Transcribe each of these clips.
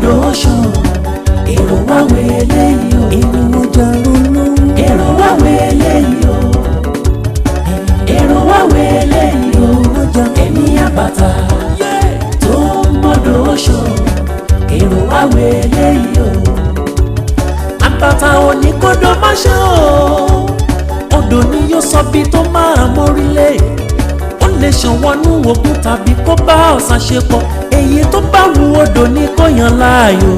mọ́dọ̀ ṣàn èrò wá wẹ̀lẹ̀ yìí o èrò ọjà ronú èrò wá wẹ̀lẹ̀ yìí o èrò wá wẹ̀lẹ̀ yìí o ẹ̀mí àbàtà tó mọ́dọ̀ ṣàn èrò wá wẹ̀lẹ̀ yìí o àbàtà òní kódó má ṣe o odò ni yóò sọ bí tó máa mórílẹ̀ ó lè ṣàn wọnú òkun tàbí kó bá ọ̀sà ṣe pọ̀ èyí tó bá wu odò ní kó yàn láàyò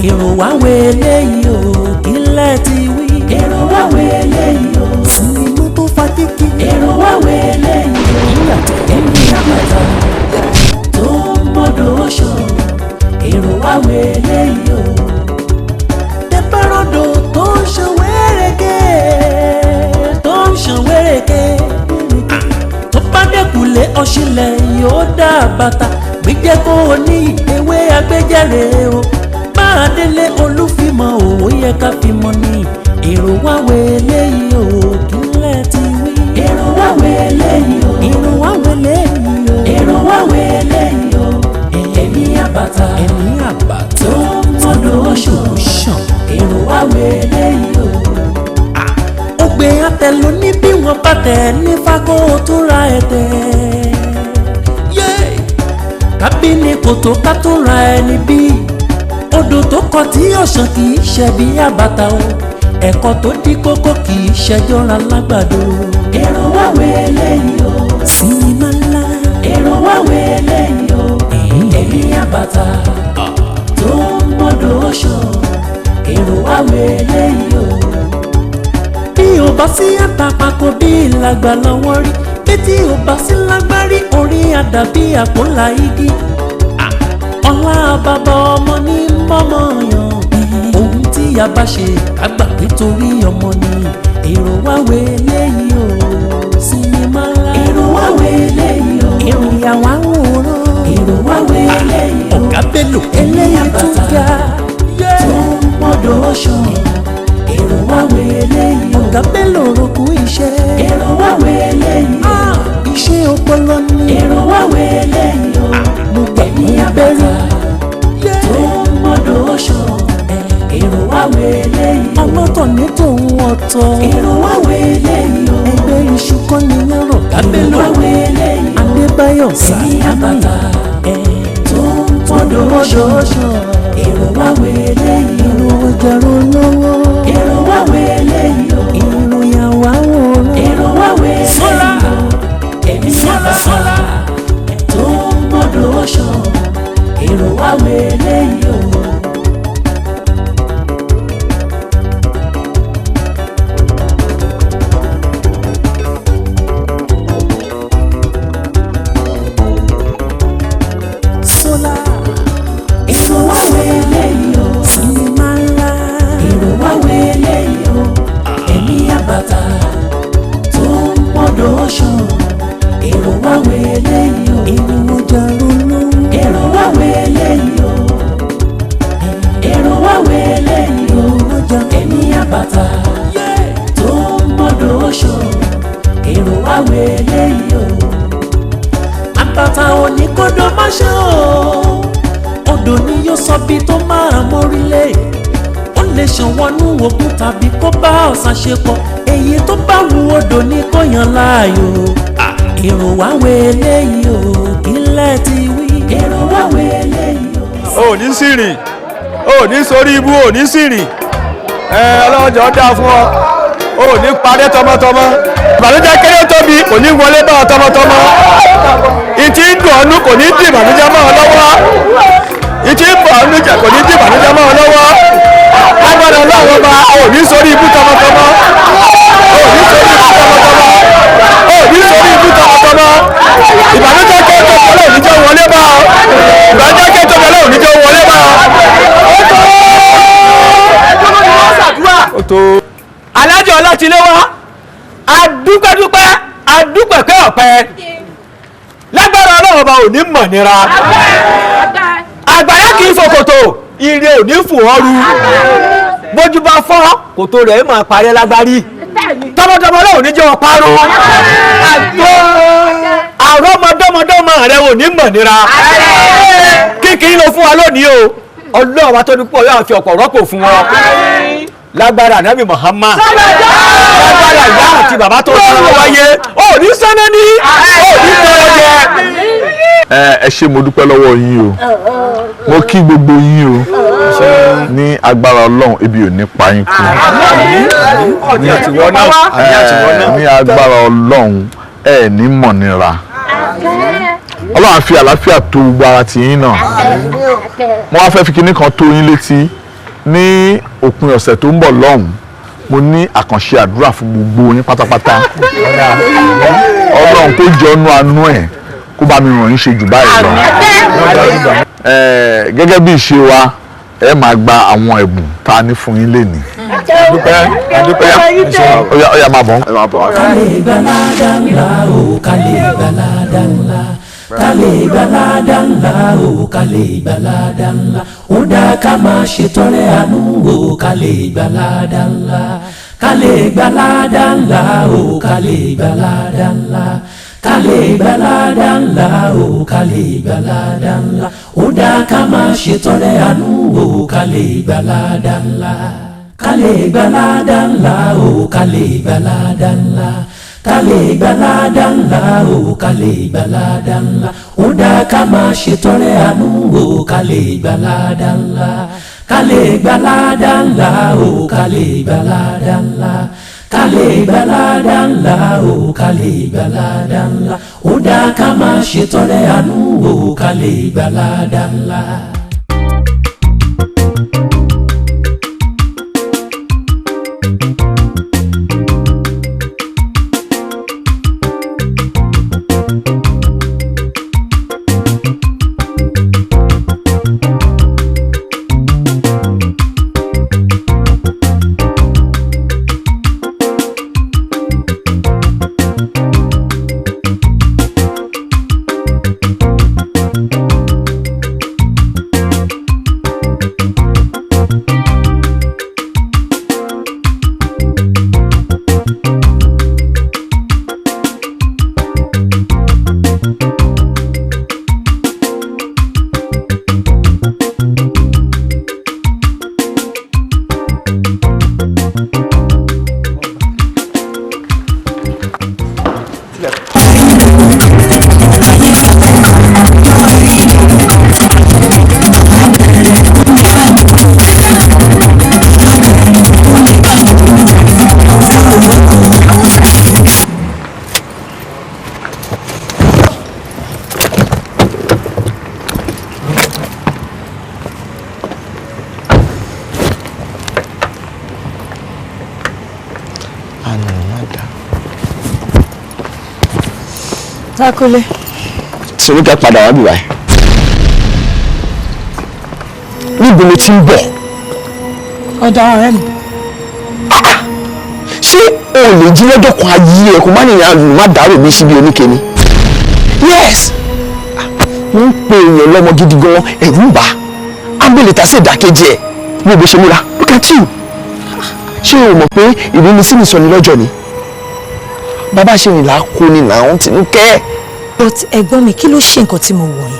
èrò wá wẹ̀lẹ̀ yìí o kílẹ̀ ti wí èrò wá wẹ̀lẹ̀ yìí o sinimá tó fa kíkì èrò wá wẹ̀lẹ̀ yìí o ìyàtọ̀ ẹ̀mí àbàtà tó mọ́dọ̀ ṣàn èrò wá wẹ̀lẹ̀ yìí o tẹ́pẹ́rọ́dọ̀ tó ń ṣe wẹ́rẹ́gẹ́ tó ń ṣe wẹ́rẹ́gẹ́ tó bá dẹ́kulé ọ̀ṣìlẹ̀ yóò dá bàtà gbígbẹ́ kó o ní ewé agbẹ́jẹ̀rẹ̀ o máa délé olúfimọ̀ òwò yẹ ká fi mọ̀ ní èrò wá wẹ̀lẹ̀ yìí o kílẹ̀ ti wí. èrò wá wẹ̀lẹ̀ yìí o èrò wá wẹ̀lẹ̀ yìí o èrò wá wẹ̀lẹ̀ yìí o ẹ̀mí àbàtà tó mọ́dọ̀ ṣàn èrò wá wẹ̀lẹ̀ yìí o. ó gbé àtẹ̀ló ní bí wọ́n bá tẹ̀ ní fákó tó ra ẹ̀tẹ̀ kábínì kòtò ká tó ra ẹni bí odò tó kọ tí ọ̀sán kì í ṣe bí àbàtà o ẹ̀kọ́ tó dí kókó kì í ṣẹjọ́ra lágbàdo. èrò wá wẹ̀lẹ̀ yìí o sinimá ńlá èrò wá wẹ̀lẹ̀ yìí o ẹ̀mí àbàtà tó mọ́dọ̀ ṣàn èrò wá wẹ̀lẹ̀ yìí o. bí o bá sí àtàpàkò bí ìlàgbà lọ́wọ́ rí bí tí o bá sí lágbárí orí àdàbí àpòlá igi ọlá bàbá ọmọ ní mọ́mọ́ yàn ohun tí a bá ṣe àgbà pé torí ọmọ ni èrò wá wẹ̀lẹ̀ yìí o sinimá ńlá èrò wá wẹ̀lẹ̀ yìí o èrò ìyàwó àwòrán èrò wá wẹ̀lẹ̀ yìí o ọ̀gá Bello eléyìí tún ga tó mọ́dọ̀ ṣàn èrò wá wẹ̀lẹ̀ yìí o ọ̀gá Bello roku iṣẹ́ èrò wá wẹ̀lẹ̀ yìí o iṣẹ́ ọpọlọ ni èrò wá wẹ̀lẹ̀ yìí o mo gbà ẹ̀mí àbàtà tó mọ́dọ̀ ṣàn èrò wá wẹ̀lẹ̀ yìí o ọlọ́tọ̀ ní tòun ọ̀tọ̀ èrò wá wẹ̀lẹ̀ yìí o ẹgbẹ́ iṣu kọ́ ni yẹn rọ̀ èrò Bello wá wẹ̀lẹ̀ yìí o Adébáyọ̀ ẹ̀mí àbàtà tó mọ́dọ̀ ṣàn èrò wá wẹ̀lẹ̀ yìí o èrò ọjà ronú èrò wá wẹ̀lẹ̀ yìí o èrò ìyàwó àwòrán èrò wá wẹ̀lẹ̀ yìí o ẹ̀mí àbàtà tó mọ́dọ̀ ṣàn èrò wá wẹ̀lẹ̀ yìí o. sólà èrò wá wẹ̀lẹ̀ yìí o sinimá ńlá èrò wá wẹ̀lẹ̀ yìí o ẹ̀mí àbàtà tó mọ́dọ̀ ṣàn èrò wá wẹ̀lẹ̀ yìí o èrò ọjà ronú èrò wá wẹ̀lẹ̀ yìí o èrò wá wẹ̀lẹ̀ yìí o ẹ̀mí àbàtà tó mọ́dọ̀ ṣàn èrò wá wẹ̀lẹ̀ yìí o. àbàtà òní kódó má ṣe o odò ni yóò sọ bí tó máa mórílẹ̀ ó lè ṣàn wọnú òkun tàbí kó bá ọ̀sà ṣe pọ̀ èyí tó bá wu odò ní kó yàn láàyò èrò wá wẹ̀lẹ̀ yìí o kílẹ̀ ti wí. èrò wá wẹ̀lẹ̀ yìí o. ò ní sírìn ò ní sórí ibú ò ní sírìn ọlọ́jọ́ dá fún ọ ò ní parẹ́ tọmọtọmọ ìbànújẹ́ kéré tóbi kò ní wọlé bá ọ tọmọtọmọ ìtì ń dùn ọ́nú kò ní dì ìbànújẹ́ mọ́ ọ lọ́wọ́ ìtì ń bọ̀ ọ́nú kò ní dì ìbànújẹ́ mọ́ ọ lọ́wọ́ agbára ọlọ́run ọba ò ní sórí ibú tọmọtọmọ ò ní sórí ibú tọmọtọmọ ò ní sórí ibú tọmọtọmọ ìbànújẹ́ kéré tóbi ọlọ́run ní jẹ́ wọlé bá ọ ìbànújẹ́ kéré tóbi ọlọ́run ní jẹ́ wọlé bá ọ. alájọ ọlọ́tìléwá adúpẹ́dúpẹ́ adúpẹ́pẹ́ ọ̀pẹ lágbára ọlọ́run ọba ò ní mọ̀ nira àgbàrá kì í fòkòtò ire ò ní fò ọ́rù bójú bá fọ́ kòtò rẹ̀ máa parẹ́ lágbárí tọmọtọmọ ọlọ́run ní jẹ́ wọn parọ́ àrọ́mọdọ́mọdọ́mọ rẹ̀ ò ní mọ̀ nira kíkiri ló fún wa lónìí o Ọlọ́run wa tó dúpọ̀ Ọlọ́run fi ọ̀pọ̀ rọ́pò fún wọn lágbára Ànábì Muhammad lágbára ìyá àti bàbá tó sọ̀rọ̀ wáyé ó ní sẹ́nẹ́ ní ó ní tọrọ jẹ. Ẹ ṣé mo dúpẹ́ lọ́wọ́ yín o mo kí gbogbo yín o ní agbára Ọlọ́run ebi ò ní pa yín kú ní agbára Ọlọ́run ẹ ní mọ̀ nira Ọlọ́run á fi àlàáfíà tó gbogbo ara ti yín náà mo wá fẹ́ fi kinní kan tó yín létí ní òpin ọ̀sẹ̀ tó ń bọ̀ lọ́hùn mo ní àkànṣe àdúrà fún gbogbo yín pátápátá Ọlọ́run kó jẹ́ ọ̀nà àánú ẹ̀ kó bá mi ràn yín ṣe jù báyìí lọ gẹ́gẹ́ bí ìṣe wa ẹ máa gba àwọn ẹ̀bùn tá a ní fún yín lénìí. adúpẹ́ ọ̀yà máa bọ̀. kálẹ̀ gbalada ńlá o kálẹ̀ gbalada ńlá kálẹ̀ gbalada ńlá o kálẹ̀ gbalada ńlá ó dá ká máa ṣètọrẹ àánú o kálẹ̀ gbalada ńlá kálẹ̀ gbalada ńlá o kálẹ̀ gbalada ńlá kálẹ̀ gbalada ńlá o kálẹ̀ gbalada ńlá ó dá ká máa ṣètọrẹ àánú o kálẹ̀ gbalada ńlá kálẹ̀ gbalada ńlá o kálẹ̀ gbalada ńlá kálẹ̀ gbalada ńlá o kálẹ̀ gbalada ńlá ó dá ká máa ṣètọrẹ àánú o kálẹ̀ gbalada ńlá kálẹ̀ gbalada ńlá o kálẹ̀ gbalada ńlá kálẹ̀ gbalada ńlá o kálẹ̀ gbalada ńlá ó dá ká máa ṣètọrẹ àánú o kálẹ̀ gbalada ńlá. Tákúlé. Tinúkẹ́ padà wá bí báyìí. Níbo ló ti ń bọ̀? Ọ̀dọ̀ ọ̀rẹ́ mi. Ṣé o lè jí lọ́jọ́ kan ayé ẹ̀ kó má nìyẹn àlùmọ́ má dàrú mi síbi oníke ni? Yes! Wọ́n ń pe èèyàn lọ́mọ gidi gan ẹ̀rù ń bà á. Ábẹ̀lẹ̀ ta sí ìdákẹ́jẹ́ ẹ̀ ní òbí ṣe múra. Look at you! Ṣé o mọ̀ pé ìrírí sí mi sọ ní lọ́jọ́ ni? Bàbá ṣe rìn láàkó ni làwọn Tinúkẹ́. But ẹ̀gbọ́n mi kí ló ṣe nǹkan tí mo wọ̀ yìí?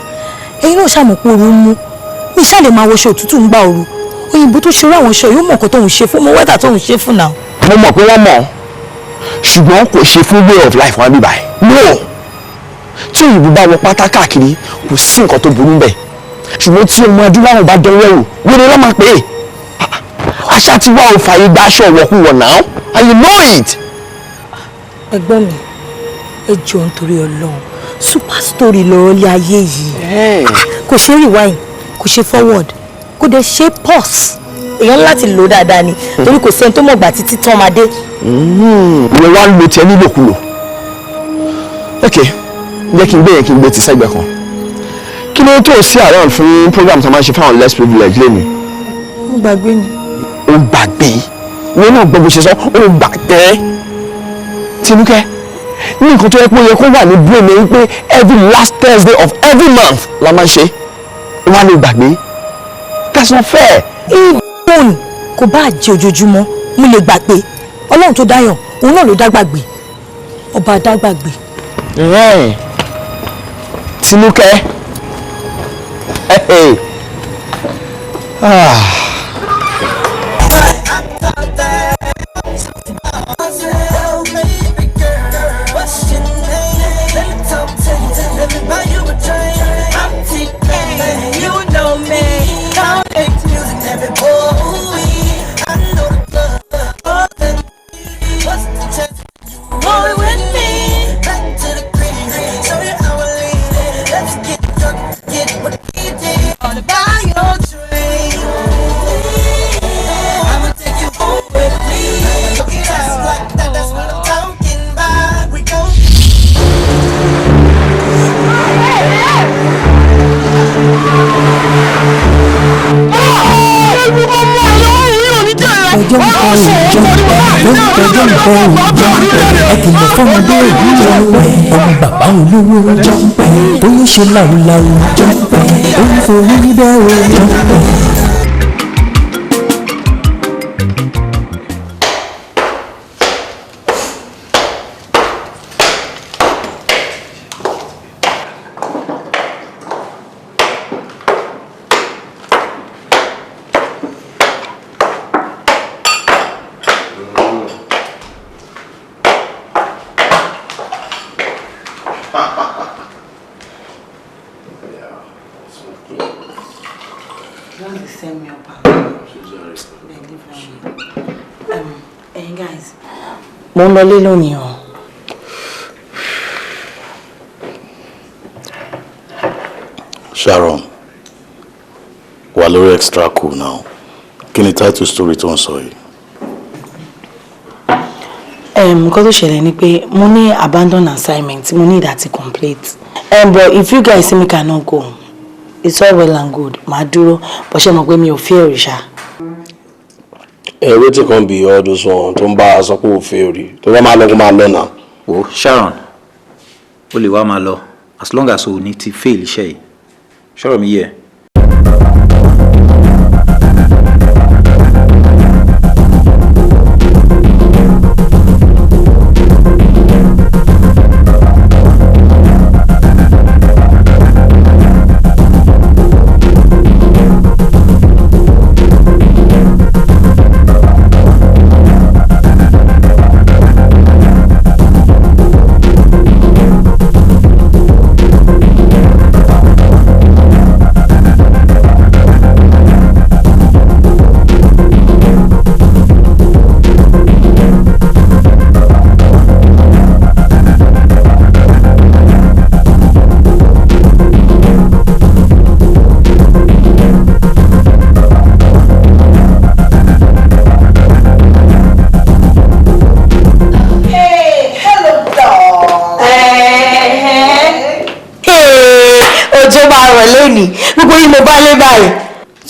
Ẹ̀yin náà ṣàmọ̀ pé ooru ń mú. Mi ṣáà lè máa wọṣọ òtútù ń gbà ooru. Òyìnbó tó ṣerú àwọn aṣọ yóò mọ̀ nǹkan tóun ṣe fún mo wẹ́tà tóun ṣe fún náà. Mo mọ̀ pé wọ́n mọ̀ ṣùgbọ́n kò ṣe fún way of life wọn bí báyìí. No! Tí òyìnbó bá wọ pátá káàkiri kò sí nǹkan tó burú bẹ́ẹ̀. Ṣùgbọ́n tí ọmọ adúláwọ̀ bá dán wẹ̀rù wẹ́rẹ́ lọ́ máa pè é. Àṣà tí wàá fààyè gba aṣọ ìwọ̀kuwọ̀ náà and you know it. Ẹ̀gbọ́n mi ẹ jọ̀ọ́ nítorí Ọlọ́run super story lọ́rọ̀ lé ayé yìí kò ṣe rewind kò ṣe forward kò dẹ̀ ṣe pause èèyàn láti lò dáadáa ni torí kò sẹ́ni tó mọ̀gbà títí tán máa dé. ìwọ wá ń lo tiẹ̀ nílòkulò ok jẹ́ kí n gbé yẹn kí n gbé ti sẹ́gbẹ̀ kan kí ló tó sí around fún program tó máa ń ṣe fáwọn less privilege lẹ́nu. ó gbàgbé ni. ó gbàgbé ìwọ náà gbọ́ bó ṣe sọ ó gbàgbé Tinúkẹ́ ní nǹkan tó yẹ pé ó yẹ kó wà ní brain mi pé every last Thursday of every month la máa ń ṣe wà ní gbàgbé that's not fair. ìgbóhùn kò bá jẹ ojoojúmọ́ mo lè gbàgbé Ọlọ́run tó dáyàn òun náà ló dá gbàgbé ọba dá gbàgbé. Tinúkẹ́ ẹkìlọ̀ fọmọdé ìwúlò ọmọ bàbá olówó bóyá ṣe láwùláwù ó ń forí bẹ́ẹ̀ o. mo ń lọlé lónìí o. Sharon, wà lórí extra cool now. Kí ni title story tó ń sọ yìí? Nǹkan tó ṣẹlẹ̀ ni pé mo ní abandon assignment mo need àti complete. But if you guys say me cannot go, it's all well and good. Màá dúró, bó ṣe mọ̀ pé mi ò fẹ́ òrìṣà. Wetin kan be all those one tó ń bá a sọ pé ò fẹ́ orí tó bá máa lọ kó máa lọ náà. o Sharon o lè wá máa lọ as long as o ní ti fail iṣẹ́ yìí ṣọ́rọ̀ mi yẹ.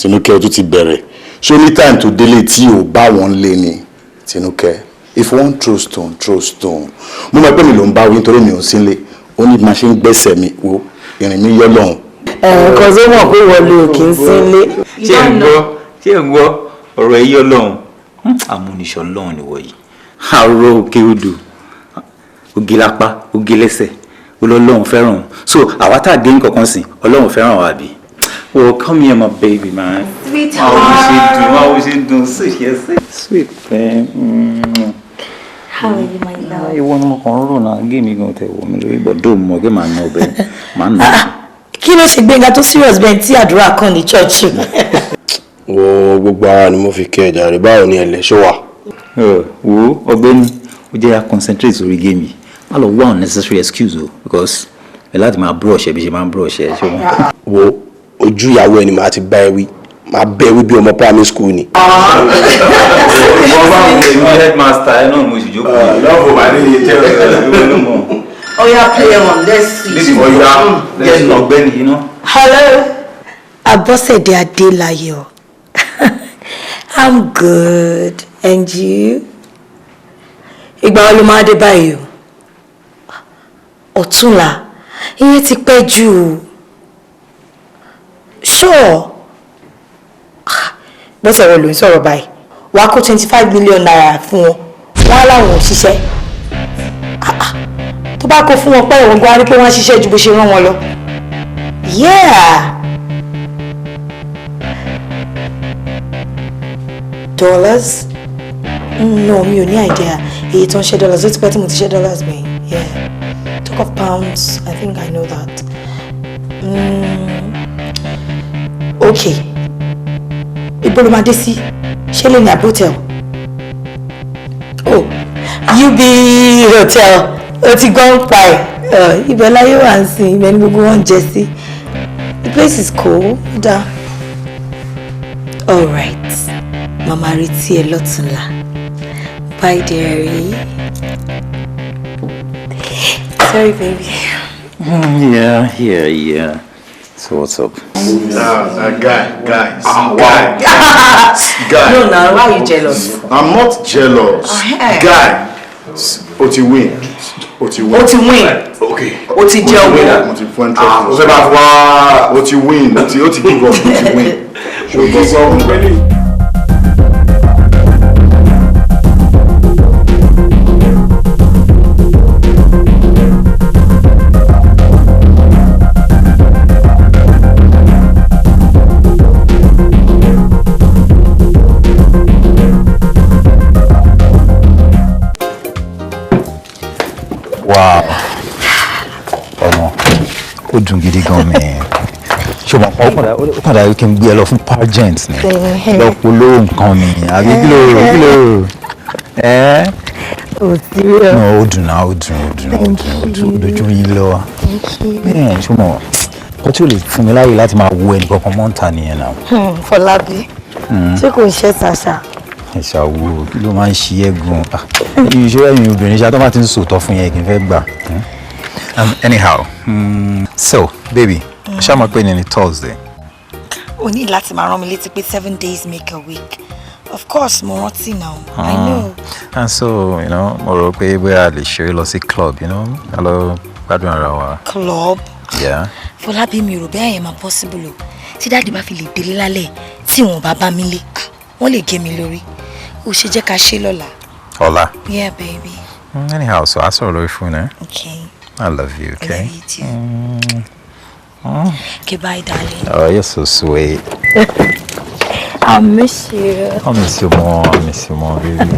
Tinúkẹ́ ojú ti bẹ̀rẹ̀ ṣó ní time to délé tí ò bá wọn lé ni Tinúkẹ́ if one throw stone throw stone mo mọ̀ pé mi ló ń bá wí nítorí mi ò sí lé ó ní máa ṣe ń gbẹ́sẹ̀ mi wo ìrìn mi yọ lọ́hùn. Nǹkan tó mọ̀ pé wọ́n lè kí n sí lé. ṣé ń gbọ́ ọ̀rọ̀ ẹ̀ yọ lọ́hùn amúnisọ̀ lọ́hùn ni wọ̀nyí àrò òkè odò ogi lápá ogi lẹ́sẹ̀ olólùwọ̀n fẹ́ràn so àwa tá a dé nǹkan kan sìn Ọlọ́run fẹ́ràn wa bí. Well, come here, my baby, man. Sweetheart. How is it doing? Sweet, man. How are you, my love? You want more now? Give me go to woman, but don't more. Get my no, baby. Man. Kí ló ṣe Gbénga tó serious bẹ́ẹ̀ tí àdúrà kan ní church. Wo gbogbo ara ni mo fi kẹ́ ẹ̀jà rẹ̀ báwo ni ẹ̀lẹ́ ṣó wà. Wo ọ̀gbẹ́ni ó jẹ́ concentrate sórí game yìí. Má lọ wá unnecessary excuse o because ẹ láti máa brush ẹ bí ṣe máa brush ẹ ṣé wọn. Wo ojú ìyàwó ẹni màá ti bá ẹ wí màá bẹ wí bí ọmọ primary school ni. wọ́n bá ń gbé mi headmaster ẹ náà mo sì jókòó. lọ́wọ́ wà ní iye jẹ́ ọ̀rẹ́ Oh yeah, play on. Let's see. This is what you are. Let's not bend, you know. Hello. Abosede Adelayo. I'm good. And you? Ìgbà wo ló máa dé báyìí o? Ọ̀túnla. Ìyẹn ti pẹ́ jù. Sure. Bọ́sẹ̀ wo ló ń sọ̀rọ̀ báyìí? Wàá kó 25 million naira fún wọn. Wọ́n á láwọn òṣìṣẹ́. Tó bá kó fún wọn pé ìwọ̀n gbọ́ rí pé wọ́n á ṣiṣẹ́ ju bó ṣe rán wọn lọ. Yeah. Dollars? No, mi ò ní idea. Èyí tó ń ṣe dollars, ó ti pẹ́ tí mo ti ṣe dollars gbẹ̀yìn. Yeah. Talk of pounds, I think I know that. Okay. Ibo ló máa dé sí? Ṣé lè ní àbí hotel? Oh, UB Hotel. Ó ti gbọ́n pa ẹ̀. Ibẹ̀ láyé wà ń sìn, ibẹ̀ ni gbogbo wọn jẹ sí. The place is cool. Da. All right. Mama retí ẹ lọ́tùnla. Bye, dearie. Sorry, baby. Yeah. So what's up? Guy. No, now, why are you jealous? I'm not jealous. Guy, o ti win. Okay. O ti jẹ́ winner. Mo ti fún ẹ. O ti win. O ti give up. O ti win. Ṣùgbọ́n Wow. Ọmọ, ó dùn gidi gan mi. Ṣùgbọ́n ó kàn dà kí n gbé ẹ lọ fún pageant ni. Lọ polówó nǹkan mi, àbí kí ló. Oh, serious? No, ó dùn náà, ó dùn lójú yín lọ. Bẹ́ẹ̀ ṣùgbọ́n kó tí ó lè fún mi láyè láti máa wo ẹnì kankan mọ́ǹtà nìyẹn náà. Fọlábí, ṣé kò ń ṣe ṣàṣà? Ìṣàwò kí ló máa ń ṣe é gan. Iṣẹ́ ẹ̀yin obìnrin ṣáà tó bá ti ń sòótọ́ fún yẹn kì í fẹ́ gbà. Anyhow, so baby, ṣá máa pè ní Thursday. O ní láti máa rán mi létí pé 7 days make a week. Of course, mo rántí now. I know. And so, mo rò pé bóyá a lè ṣeré lọ sí club, a lọ gbádùn ara wa. Club? Yeah. Fọlábí, mi rò bẹ́ẹ̀ yẹn máa possible o. Tí dáàdì bá fi lè délé lálẹ́ tí wọn bá bá mi lé, wọ́n lè gé mi lórí. Ó ṣe jẹ́ ká ṣe lọ́la. Ọ̀la? Yeah, baby. Anyhow, so I saw lórí fún ẹ. Okay. I love you, okay? I love you too. Okay, bye, darling. Oh, you're so sweet. I miss you. I miss you more, baby.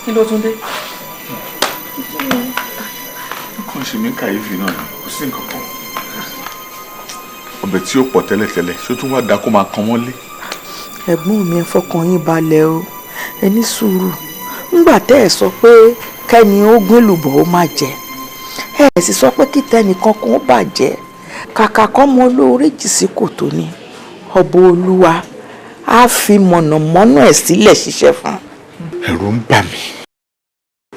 Kí ló tún dé? Nǹkan ṣe mí kàyéfì náà ni kò sí nǹkan kan. Ọbẹ̀ tí ó pọ̀ tẹ́lẹ̀tẹ́lẹ̀ ṣó tún wá dá kó máa kan mọ́lé. Ẹ̀gbọ́n mi ẹ fọkàn yín balẹ̀ o, ẹ ní sùúrù. Nígbà tẹ́ ẹ sọ pé kẹ́ni ó gún lùbọ̀ ó má jẹ. Ẹ sì sọ pé kí tẹnìkan kan ó bàjẹ́. Kàkà kọ́ mọ olóore jì sí kòtò ni. Ọba Olúwa á fi mọ̀nàmọ́ná ẹ̀ sílẹ̀ ṣiṣẹ́ fún. Ẹ̀rù ń bà mí.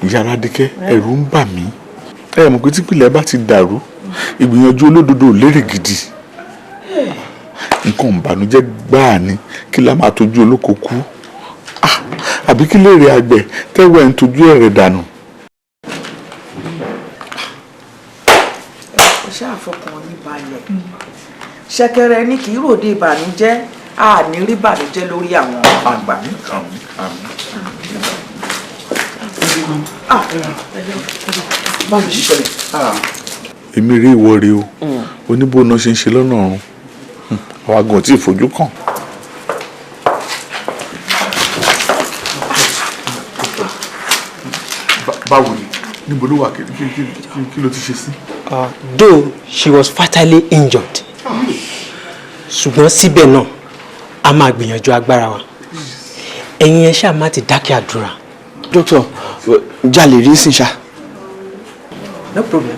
Ìyá Aládìkẹ́, ẹ̀rù ń bà mí. Ẹ mọ̀ pé típìlẹ̀ bá ti dàrú, ìgbìyànjú olódodo lérè gidi nǹkan ìbànújẹ́ gbáà ni kí la máa tójú olóko kú àbí kí lèrè àgbẹ̀ tẹ́wọ́ ẹ̀ ń tójú ẹ̀rẹ̀ dànù. ó ṣàfọkàn ní balẹ̀ ṣẹ̀kẹ̀rẹ̀ ní kì í ròde ìbànújẹ́ a ní rí ìbànújẹ́ lórí àwọn àgbà. báwo ló ṣe ṣẹlẹ̀. èmi rí ìwọ rí o oníbòóná ṣe ń ṣe lọ́nà ọ̀run àwa gan tí ì fojú kàn. báwo ni níbo ló wà kí ló ti ṣe sí. Though she was fatally injured ṣùgbọ́n síbẹ̀ náà a máa gbìyànjú agbára wa ẹ̀yin ẹ ṣáà má ti dákẹ́ àdúrà. Doctor, jalè rí sí ṣá. No problem.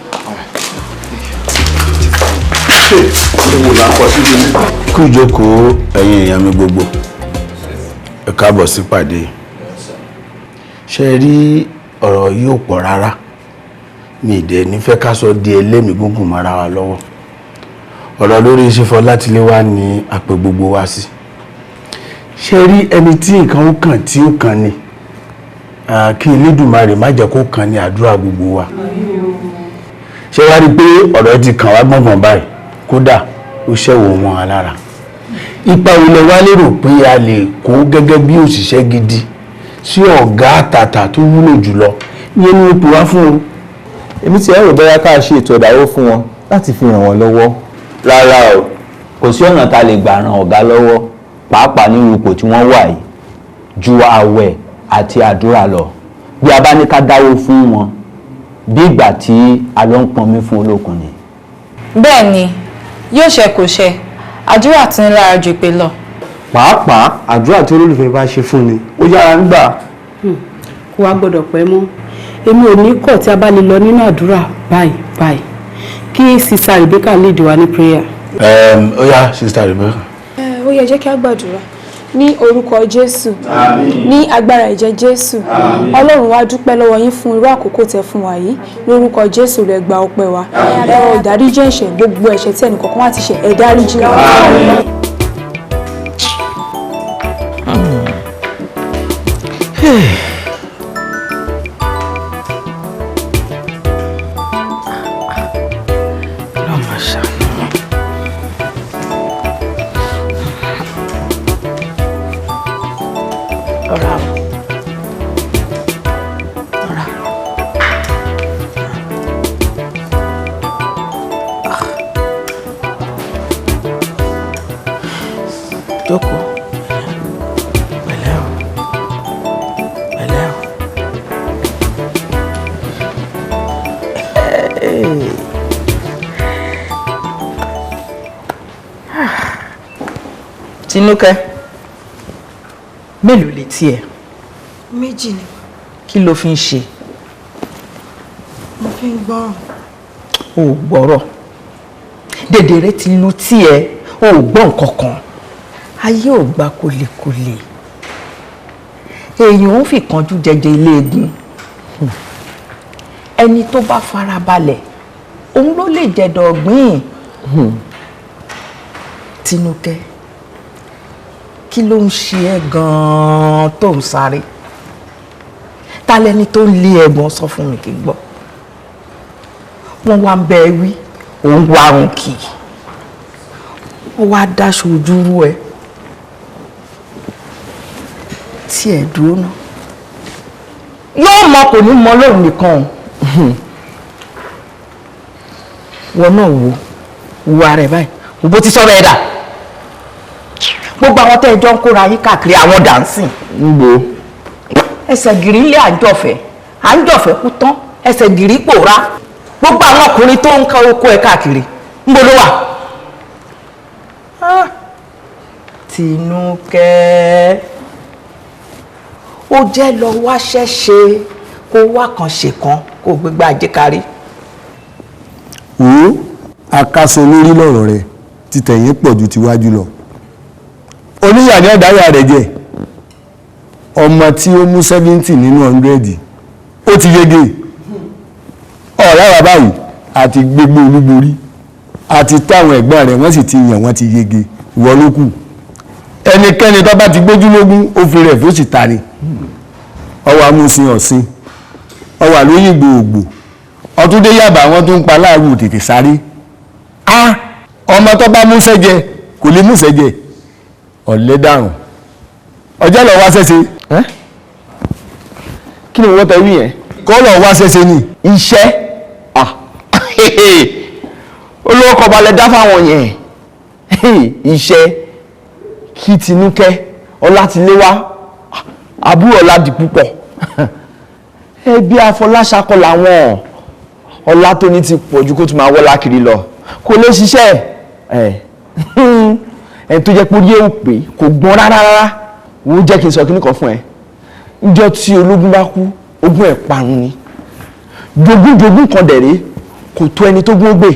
kú ìjókòó ẹ̀yin èèyàn mi gbogbo ẹ káàbọ̀ sí pàdé ṣe rí ọ̀rọ̀ yìí ò pọ̀ rárá mi ìdẹ̀ nífẹ̀ẹ́ ká sọ di ẹlẹ́mìí gúngùn mara wa lọ́wọ́ ọ̀rọ̀ lórí Ṣífọlátiléwá ni àpè gbogbo wa sí ṣe rí ẹni tí nǹkan ó kàn tí ó kàn ni kí Elédùmarè má jẹ́ kó kàn ní àdúrà gbogbo wa ṣe wá rí pé ọ̀rọ̀ ti kàn wá gbọ̀ngbọ̀n báyìí kódà ó ṣẹ̀wò wọn alára ipa ilẹ̀ wa lérò pé a lè kó gẹ́gẹ́ bí òṣìṣẹ́ gidi sí ọ̀gá àtàtà tó wúlò jùlọ ìyẹn ni ipò wá fún o. èmi ti ẹ̀rọ bẹ́yà ká ṣe ètò ìdáwó fún wọn láti fi ràn wọ́n lọ́wọ́. rárá o kò sí ọ̀nà tá a lè gbà ran ọ̀gá lọ́wọ́ pàápàá nínú ipò tí wọ́n wà yìí ju àwẹ̀ àti àdúrà lọ bí a bá ní ká dáwó fún wọn bí ìgbà tí a lọ ń pọnmi fún olókun ni. bẹ́ẹ̀ ni yóò ṣe kò ṣe àdúrà tí ń lára ju ìpè lọ. pàápàá àdúrà tí olólùfẹ́ bá ṣe fún ni ó yára ń gbà. kó wá gbọ́dọ̀ pẹ́ mọ́ èmi ò ní kọ̀ tí a bá lè lọ nínú àdúrà báyìí kí sista Rebecca lead wa ní prayer. ó yá sista Rebecca. ó yẹ jẹ́ kí a gbàdúrà ní orúkọ Jésù ní agbára ẹ̀jẹ̀ Jésù Ọlọ́run wa dúpẹ́ lọ́wọ́ yín fún irú àkókò tẹ́ fún wa yìí lórúkọ Jésù rẹ̀ gba ọpẹ́ wa ẹ̀rọ ìdáríjì ẹ̀ṣẹ̀ gbogbo ẹ̀ṣẹ̀ tí ẹnìkọ̀ọ̀kan wá ti ṣẹ̀ ẹ dáríjì wa. Jókòó. Pẹ̀lẹ́ o. Pẹ̀lẹ́ o. Tinúkẹ́, mélòó létí ẹ? Méjì ni. Kí ló fi ń ṣe? Mo fi ń gbọ́ràn. O ò gbọ́rọ̀. Dèdèrè ti lu tí ẹ, o ò gbọ́ nǹkan kan. Ayé ò gba kólekóle. Èèyàn ń fi kánjú jẹjẹ ilé egun. Ẹni tó bá farabalẹ̀, òun ló lè jẹ̀dọ̀ ọ̀gbìn. Tinúkẹ́, kí ló ń ṣe ẹ́ gan-an tó ń sáré? Ta lẹni tó ń lé ẹ̀gbọ́n sọ fún mi kí n gbọ́. Wọ́n wá ń bẹ wí, òun wá òun kì í. Wọ́n wá dáṣọ ojúrú ẹ. Tí ẹ dúró náà. Yóò mọ kò ní mọ lóun nìkan. Wọ́n náà wo ara ẹ̀ báyìí. Wo bó ti sọ̀rọ̀ ẹ̀ dà. Gbogbo àwọn tẹ́ ẹjọ́ ń kóra yín káàkiri àwọn dànsìn. Ngbò. Ẹsẹ̀ gìrì ilé àjọfẹ́ kú tán ẹsẹ̀ gìrì pòórá. Gbogbo àwọn ọkùnrin tó ń ká oko ẹ̀ káàkiri ńbo ló wà. Tinúkẹ́, ó jẹ́ lọ wáṣẹ́ ṣe kó wá kan ṣe kan kó gbégbá ajé kárí. Wo àkàsọ lórí lọ́rọ̀ rẹ̀ títẹ̀yìn pọ̀ ju tiwájú lọ. Oníyà ní ọ̀dáyà rẹ̀ jẹ́ ọmọ tí ó mú 70 nínú 100 ó ti yege ọ̀rẹ́ wa báyìí àti gbégbé olúborí àti táwọn ẹ̀gbọ́n rẹ̀ wọ́n sì ti yàn wọ́n ti yege ìwọ ló kù ẹnikẹ́ni tó bá ti gbójúlógún ó fi rẹ̀ fó sì ta ni ọwọ́ amúsìn ọ̀sìn ọwọ́ àlóyìn gbòògbò ọtúndé yàbá wọn tó ń pa láàrú tètè sáré ọmọ tó bá múṣẹ́ jẹ kò lè múṣẹ́ jẹ ọ̀lẹ́ dàrùn ọjọ́ lọ wá ṣẹ́ṣe. kí ni wọ́n tẹ wí yẹn. kọ́ lọ wá ṣẹ́ṣe ni. iṣẹ́ olówó kọbalẹ̀ dá fáwọn yẹn iṣẹ́ kí Tinúkẹ́ Ọlátiléwá àbúrò Ọládipúpọ̀ ẹbí Afọláṣakọ làwọn Ọlátóní ti pọ̀jù kó tún máa wọ́lá kiri lọ kò lè ṣiṣẹ́ ẹni tó jẹ́ pé orí ẹ̀ ò pé kò gbọ́n rárá wọ́n jẹ́ kí n sọ kíní kan fún ẹ níjọ́ tí ológun bá kú ogún ẹ̀ parun ni jogún kan dẹ̀rẹ́ kò tó ẹni tó gún ó gbé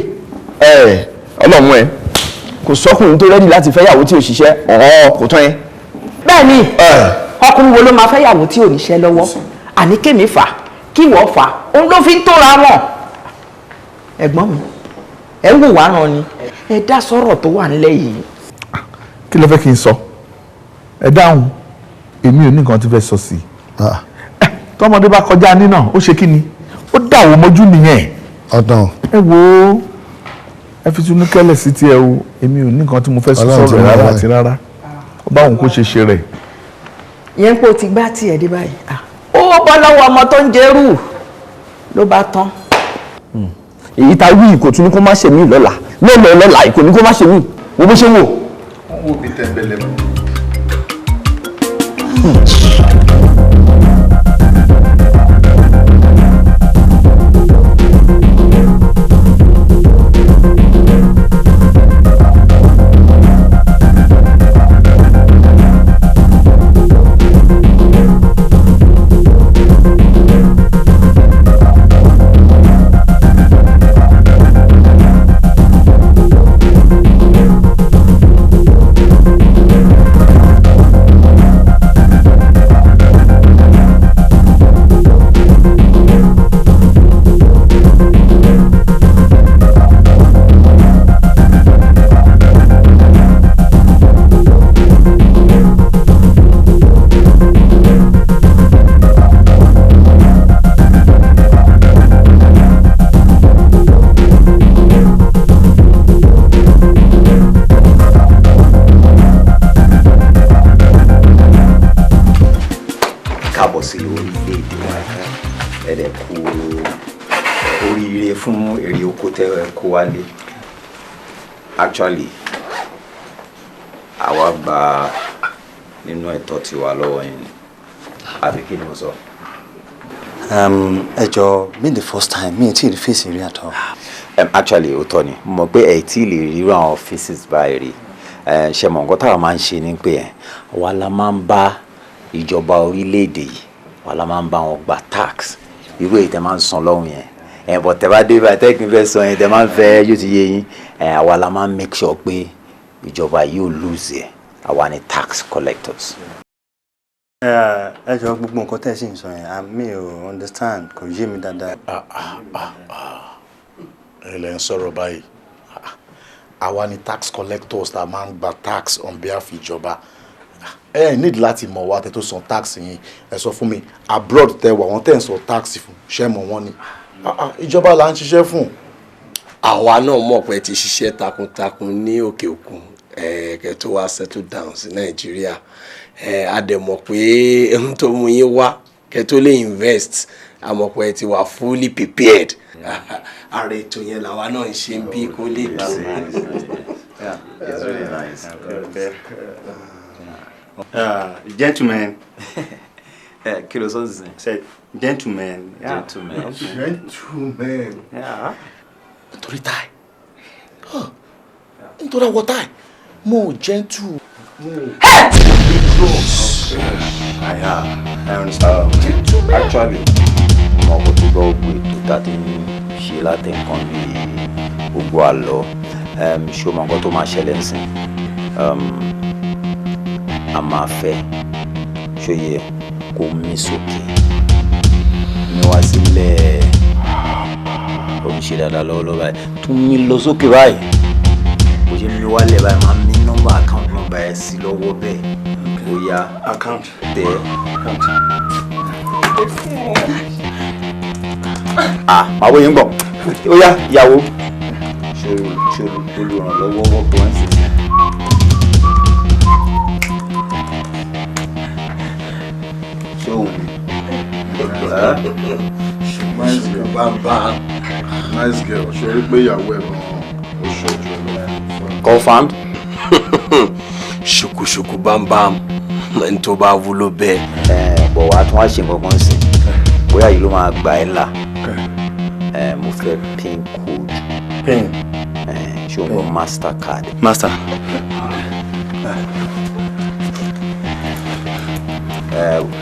ọlọ́mú ẹ kò sọ́kùnrin tó rẹ́dì láti fẹ́yàwó tí ò ṣiṣẹ́ kò tán ẹ. bẹ́ẹ̀ ni ọkùnrin wo ló máa fẹ́yàwó tí ò níṣẹ́ lọ́wọ́ àní kémi fà kí wọ́n fà òun ló fi ń tóra wọn. ẹ̀gbọ́n mi ẹ ń wò wá ràn ni ẹ dá sọ̀rọ̀ tó wà nílẹ̀ yìí. kí ló fẹ́ kí n sọ ẹ dáhùn èmi ò ní nǹkan tí fẹ́ sọ sí i tọmọdé bá kọjá nínà ó ṣe kí ni ó dàwọ́ mọ́jú nìyẹn ọ̀tàn ẹ wo ẹ fi Tinúkẹ́ lẹ̀ sí tiẹ̀ o èmi ò ní nǹkan tí mo fẹ́ sọ sọ̀rọ̀ rárá àti rárá ó bá òun kó ṣe rẹ̀. yẹn pé o ti gbá tiẹ̀ dé báyìí ó bọ́ lọ́wọ́ ọmọ tó ń jẹ́rù ló bá tán. èyí ta wí kò tún ní kó má ṣe mí lọ́la lọ́la kò ní kó má ṣe mí wo bó ṣe wò. wọ́n wò mí tẹ́ńbẹ́lẹ́ mọ́. Actually, àwa gba nínú ẹ̀tọ́ tiwa lọ́wọ́ yín àbí kí ni mo sọ. ẹ jọ being the first time mi ò tí ì rí fèsì rí àtọ. Actually ó tọ́ ni mo mọ̀ pé ẹ̀ tí ì lè rí àwọn faces báyìí rí ṣe mọ̀ nǹkan táwa máa ń ṣe ní pé àwa la máa ń bá ìjọba orílẹ̀-èdè yìí àwa la máa ń bá wọn gba tax irú èyí tẹ́ máa ń san lọ́hùn yẹn bọ̀ tẹ́ bá dé bá tẹ́kìn fẹ́ sọ yẹn tẹ́ máa ń fẹ́ yóò ti yé yín àwa la máa ń make sure pé ìjọba yóò lose ẹ̀ àwa ni tax collectors. ẹ jọ gbogbo nǹkan tẹ́ ẹ sì ń sọ yẹn mi ò understand kò yé mi dáadáa. ẹ lẹ ń sọ̀rọ̀ báyìí àwa ni tax collectors tá a máa ń gba tax on behalf ìjọba ẹ need láti mọ̀ wá tẹ́ tó san tax yín ẹ sọ fún mi abroad tẹ́ wà wọ́n tẹ́ ń sọ tax fún ṣẹ́ mọ̀ wọ́n ni ìjọba là ń ṣiṣẹ́ fún. àwa náà mọ̀ pé ti ṣiṣẹ́ takuntakun ní òkè òkun kẹ́ tó wá settle down sí nàìjíríà a dẹ̀ mọ̀ pé ohun tó mú yín wá kẹ́ tó lè invest a mọ̀ pé ti wà fully prepared ààrẹ ètò yẹn làwa náà ń ṣe bí kó lè dùn. Gentlemen. Kí ló sọ sí? Say gentlemen. Yeah. Gentlemen. Okay. Gentlemen. Yeah. Nítorí táì. Nítorí àwọ̀ táì. Mo gentle. I understand. Actually, mo kò tó gbọ́ gbogbo ètò tá a ti ń ṣe láti nǹkan bí gbogbo àlọ́ ṣé o mọ nǹkan tó máa ṣẹlẹ̀ ńsìn a máa fẹ́ ṣòye kó mí sókè mi wá sílẹ̀ ṣe dáadáa lọ́wọ́lọ́wọ́ báyìí tún mi lọ sókè báyìí bó ṣe mi wálẹ̀ báyìí máa mi nọ́mbà account number ẹ̀ sí lọ́wọ́ bẹ́ẹ̀ ó yá account tẹ̀ account. Màá wọ yín gbọ̀ ó yá ìyàwó ṣòro olùrànlọ́wọ́ wọ́pọ̀ ẹ̀ sí. Nice girl, bam. Nice girl. Ṣé o rí pé ìyàwó ẹ̀ gan-an ó ṣojú ẹ̀ lọ? Confirmed. Ṣùkùṣùkù bámbám ẹni tó bá wúlò bẹ́ẹ̀. Bọ̀ wá tún wá ṣe nǹkan kan sí bóyá yìí ló máa gba ẹ̀ là mo fẹ́ pin code. Pin. Ṣé o mọ Mastercard? Master.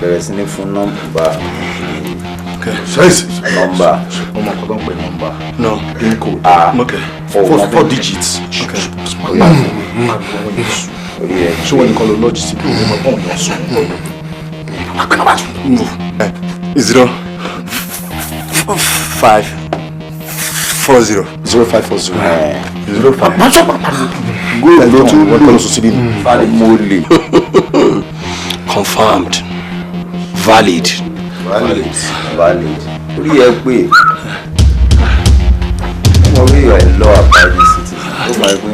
Bẹ̀rẹ̀ sí ní fún nọ́mbà. Nọ́mbà. Ọmọ kan tó ń pè nọ́mbà. No. Pin code. Okay. 4 digits. Okay. Ṣé wọ́n ní kọ́ ló lọ́ọ̀jì sí ìlú ọmọ ọ̀hún yọ̀ sùn? 0 5 40 0540. 05. Góòlù ló tún lò lọ́sọ̀ síbí. Mole. Confirmed. Valid. Orí ẹ pé wọ́n rí ẹ̀ lọ àbáyé city tó máa gbé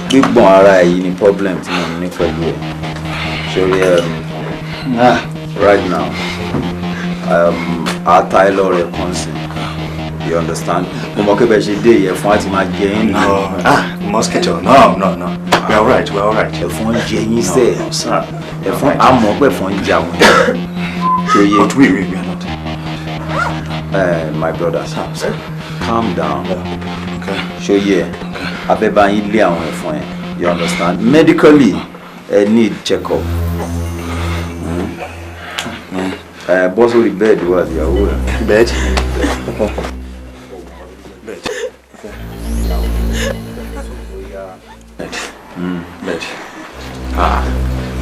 gbígbọ̀n ara ẹ̀ yìí ni problem tí mo ní pẹ̀lú ẹ̀ sórí right now ata ẹ lọ rẹ̀ kàn sí you understand mo mọ̀ kébẹ̀ ṣe dé ìyẹn fún àti máa jẹ yín nù. Mosquito no we are alright. Ẹ̀fọn jẹ yín sẹ́ẹ̀ ẹ̀fọn àmọ́ pẹ̀fọn jà wọ́n ṣe yẹ. But we are not. My brother, calm down. Show ye. Abeba yín lé àwọn ẹ̀fọn yẹn. You understand? Medically, need check-up. Bọ́ sórí bed wà ìyàwó rẹ̀. Bed? Bed.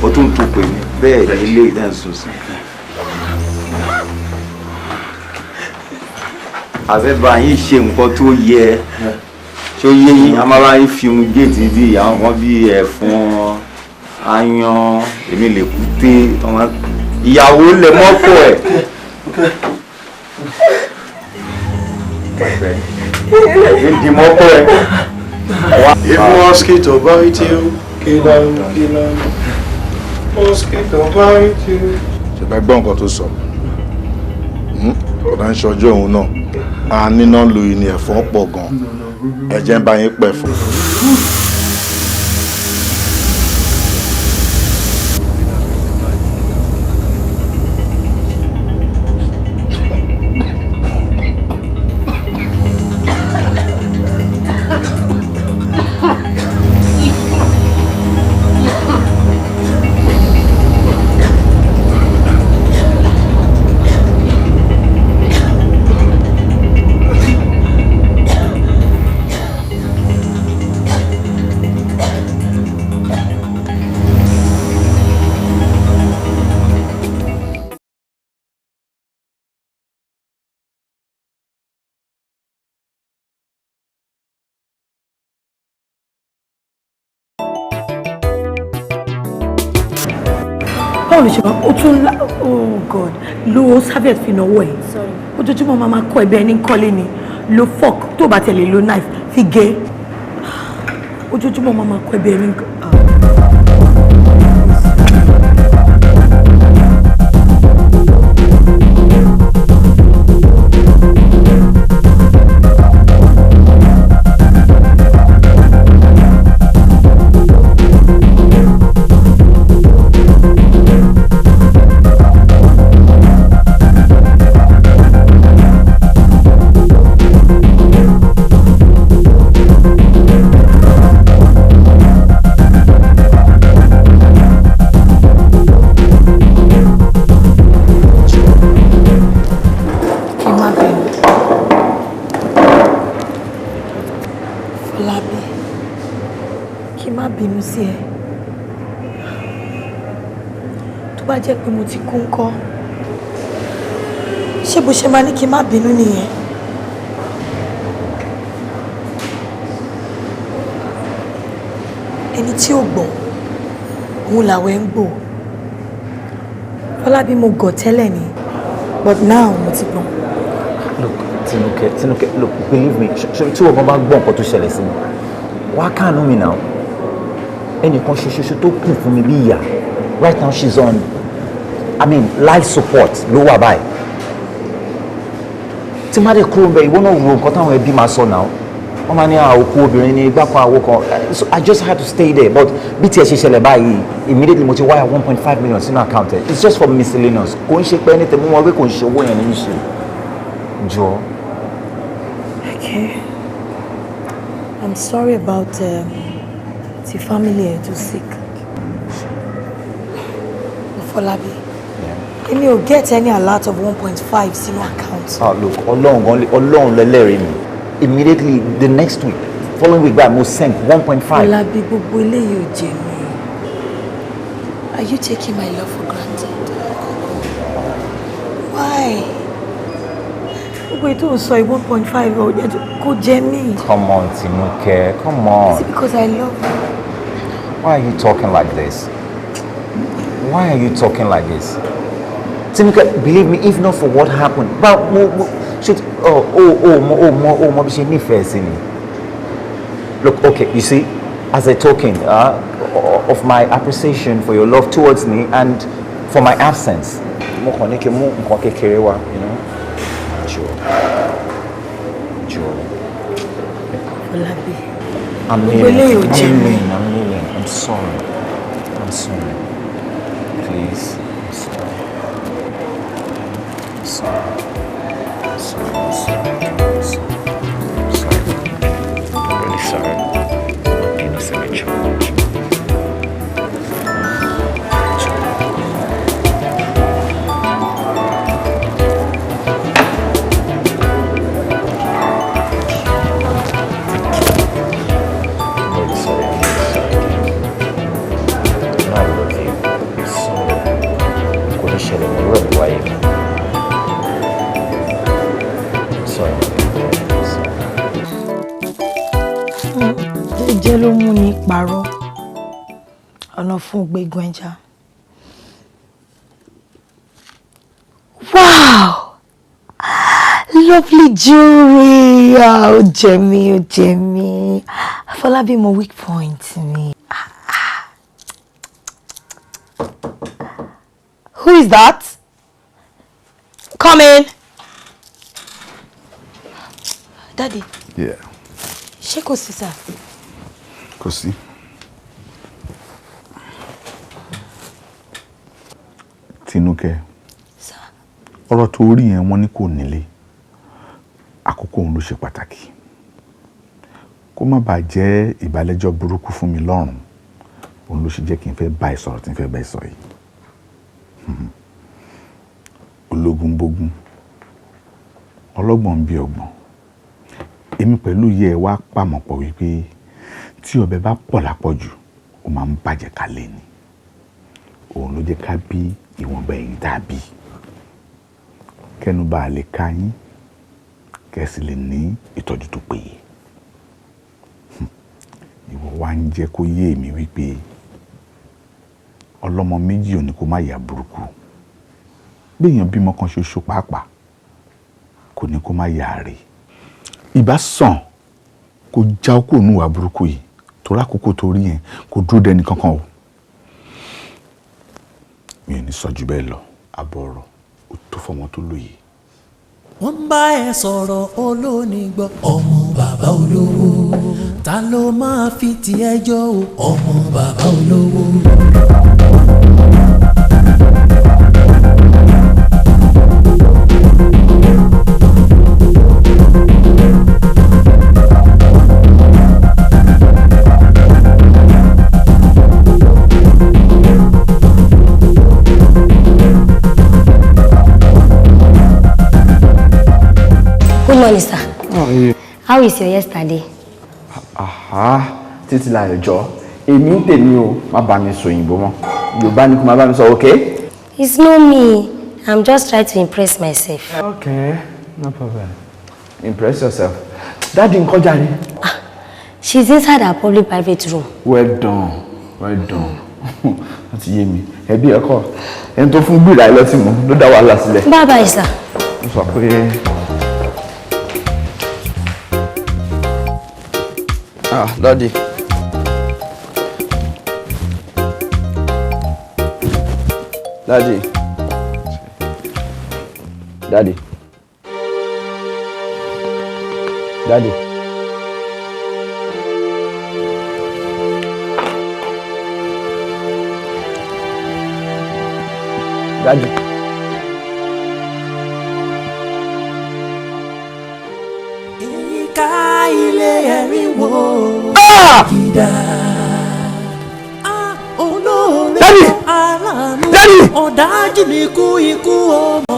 Ó tún tó pè mí bẹ́ẹ̀ ni ilé ìdánsùn sí. Àfẹ́bà yín ṣe nǹkan tó yẹ ṣó yé yín a máa bá yín fi ohun géètì bí àwọn kan bí ẹ̀fọn aáyán èmi lè kúté ìyàwó lè mọ́kọ ẹ̀. ẹ̀fín di mọ́kọ ẹ̀. If mosquito bite you, kill 'em. Mosquito bite you. Ṣé bá gbọ́ nǹkan tó sọ? Ọ̀dà ń ṣọjọ́ òun náà. A níná lu ìní ẹ̀fọn pọ̀ gan. Ẹ̀jẹ̀ ń bá yín pẹ̀ fún. báwo ló ṣe máa ó tún ńlá oh god lo serviette fi náwó ẹ ojoojúmọ́ máa máa kọ́ ẹbí ẹni kọ́lé ni lo fork tó bá tẹ̀lé lo knife fi gé ojoojúmọ́ máa máa kọ́ ẹbí ẹni. Jẹ́ pé mo ti kú ńkọ́ ṣé bó ṣe máa ní kí n má bínú nìyẹn ẹni tí ò gbọ́ òun làwẹ̀ ń gbò. Fọlábí mo gọ̀ tẹ́lẹ̀ ni, but now mo ti gbọ́n. Look, Tinuke, look, believe me, tí o bá gbọ́ nǹkan tó ṣẹlẹ̀ sí mi, wá kàánú mi now. Ẹnìkan ṣoṣo tó kù fún mi bí ìyá. Right now she's on, life support ló wà báyìí. Tí má dé kúrò bẹ́ẹ̀, ìwọ náà wo nǹkan táwọn ẹbí máa sọ now. Wọ́n máa ní òkú obìnrin ní igbá kan àwo kan. So I just had to stay there, but bí tiẹ̀ ṣe ṣẹlẹ̀ báyìí, immediately mo ti wire 1.5 million sínú account ẹ̀. It's just for miscellaneous. Kò ń ṣe pé ẹni tẹ̀ mú wọn pé kò ń ṣe owó yẹn ní í ṣe. Jọ. Okay. I'm sorry about the family to sick. Fọlábí. Èmi ò get any alert of 1.5 sínú account. Look, Ọlọ́run lẹ́lẹ́rìí mi. Immediately the next week, following week back, mo send 1.5. Fọlábí, gbogbo eléyìí ò jẹ mí. Are you taking my love for granted? Why? Gbogbo ètò ò sọ 1.5 kò jẹ mí. Come on, Tinuke, come on. Is it because I love you? Why are you talking like this? Why are you talking like this? Tinuke, believe me, if not for what happened, but look, okay, you see, as I'm talking of my appreciation for your love towards me and for my absence, you know, I'm kneeling. I'm sorry. Please. I'm sorry. I'm really sorry. I'm innocent child. Jẹ́ ló mú ní parọ́ ọ̀nà fún gbégun ẹja. Wow! Lovely jewelry! Ó jẹ mí. Fọlábí mo weak point ni. Who is that? Come in. Daddy. Yeah. Ṣé kò sí sir? Kò sí. Tinúkẹ́. Sir. Ọ̀rọ̀ tó rí yẹn wọ́n ní kò nílé. Àkókò òun ló ṣe pàtàkì. Kó má bàa jẹ́ ìbálẹ́jọ́ burúkú fún mi lọ́rùn. Òun ló ṣe jẹ́ kí n fẹ́ bá ẹ sọ̀rọ̀ tí n fẹ́ bá ẹ sọ yìí. Ológun bógun. Ọlọ́gbọ́n ń bí ọgbọ́n. Èmi pẹ̀lú yẹ wá pàmọ̀ pọ̀ wípé tí ọbẹ̀ bá pọ̀ lápọ̀jù ó máa ń bàjẹ́ kalẹ̀ ni. Òun ló jẹ́ ká bí ìwọ̀nba ẹ̀yin tá a bí. Kẹ́nu bá lè ká yín kẹ́sì lè ní ìtọ́jú tó péye. Ìwọ wá ń jẹ́ kó yé mi wípé ọlọ́mọ méjì ò ní kó má yà burúkú. Bí èèyàn bímọ kan ṣoṣo pàápàá kò ní kó má yà rè. Ìbá sàn kó já okó ònú wà burúkú yìí torí àkókò tó rí yẹn kò dúró dẹni kankan o. Mi ò ní sọ jù bẹ́ẹ̀ lọ, àbọ̀ ọ̀rọ̀ ó tó fọmọ tó lóye. Wọ́n bá ẹ sọ̀rọ̀ olóní gbọ́. Ọmọ bàbá olówó ta ló máa fi tiẹ̀ jọ o. Ọmọ bàbá olówó. Good morning, sir. How is your yesterday? Títí láyọ̀ jọ. Èmi ń tèmi o, má bá mi sọ òyìnbó mọ́. Yorùbá ni kò má bá mi sọ, okay? It's not me. I'm just trying to impress myself. Okay, no problem. Impress yourself. Daddy ńkọ́ jàre. She's inside her public private room. Well done. Well done. Láti yé mi. Ẹbí ẹ̀kọ́. Ẹni tó fún gbìrà ẹlọ́tì mú ló dá wàhálà sílẹ̀. Bye bye, sir. Ó sọ pé Daddy. Daddy. Daddy. Daddy. Daddy. Ìka ilé ẹ̀rí wo gidà. Olóore aláàánú ọ̀dájú ni ikú ọmọ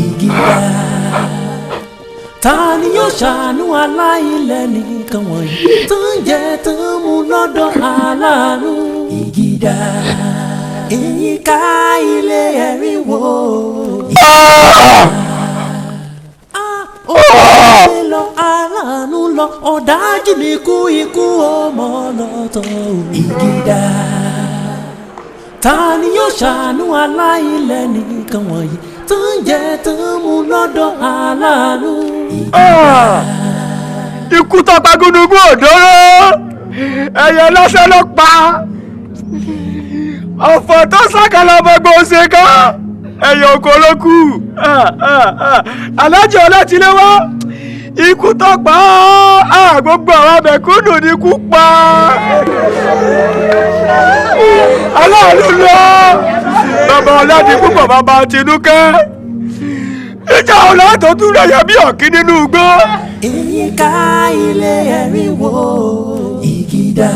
ìgìdá. Ta ni yóò ṣàánú aláìlẹ̀ nìkan wọ̀nyí tó ń jẹ tó ń mu lọ́dọ̀ aláàánú ìgìdá. Ìka ilé ẹ̀rí wo gidà. Olóore lọ aláàánú lọ ọ̀dájú ni ikú ọmọ lọ́tọ̀ ìgìdá. Ta ni yóò ṣàánú aláìlẹ̀ nìkan wọ̀nyí tó ń jẹ tó ń mu lọ́dọ̀ aláàánú ìgìdá. Ikú tó pa gúnugún òdòrò ẹyẹ lọ́sẹ̀ ló pa ọ̀fọ̀ tó sákàlà ọmọgbọ́n ọ̀sẹ̀ kan ẹyẹ oko ló kù alájọ ọlọ́tìlẹ̀ wá ikú tó pa gbogbo àwọn abẹ̀kúnnù ní ikú pa aláàánú lọ bàbá ọ̀làdì púpọ̀ bàbá Tinúkẹ́ ìjà ọ̀làtọ̀ tún rẹ̀ yẹ bí ọ̀kí nínú igbó. Ìka ilé ẹ̀rí wo ìgìdá.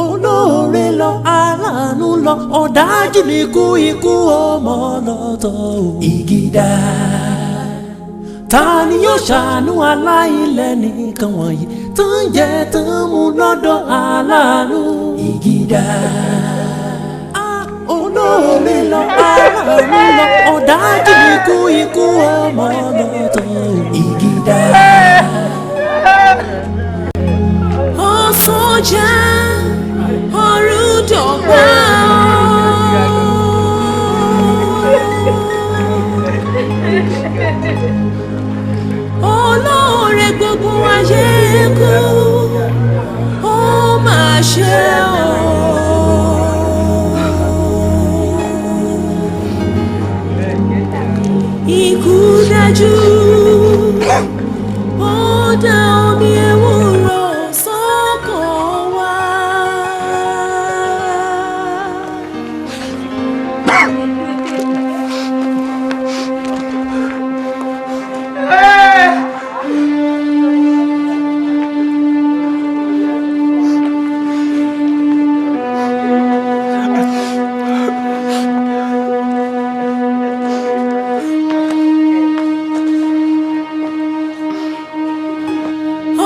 Olóore lọ aláàánú lọ ọ̀dájú ni ikú ọmọ lọ́tọ̀ ìgìdá. Ta ni yóò ṣàánú aláìlẹ̀ nìkan wọ̀nyí tó ń jẹ tó ń mu lọ́dọ̀ aláàánú ìgìdá. Olóore lọ aláàánú lọ ọ̀dájú ni ikú ọmọ lọ́tọ̀ ìgìdá. Ọ̀sọ́jà ọ̀rùndọ̀gbà. Olóore gbogbo ayé kú ó máa ṣe o. Ikú dájú ó dá omi ewúro sọ́kàn wá.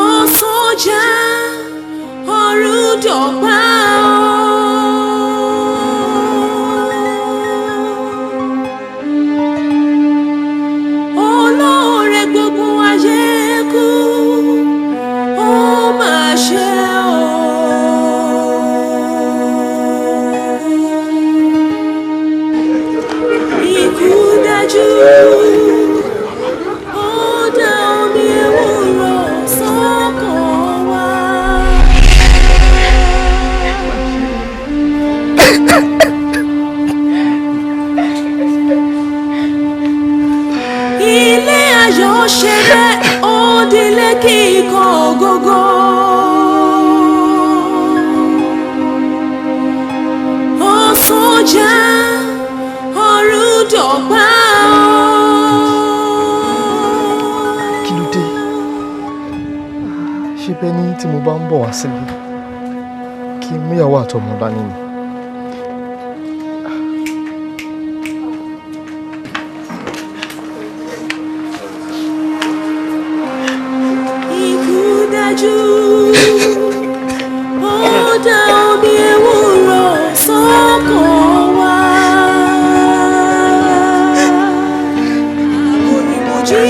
Ọ̀sọ́jà ọ̀rùndọ̀gbà. Olóore gbogbo ayé kú ó máa ṣe o. Ikú dájú ó dá omi ewúro sọ́kàn wá. Ilé ayọ̀ ṣe bẹ́ẹ̀ ó dilé kíkọ́ gógó. Ọ̀sọ́jà ọ̀rùndọ̀gbà. Kí ló dé? Ṣé bẹ́ẹ̀ ni tí mo bá ń bọ̀ wá síbi kí n mú ìyàwó àtọmọ dání ni? Ikú dájú ó dá omi ewúro sọ́kàn wá.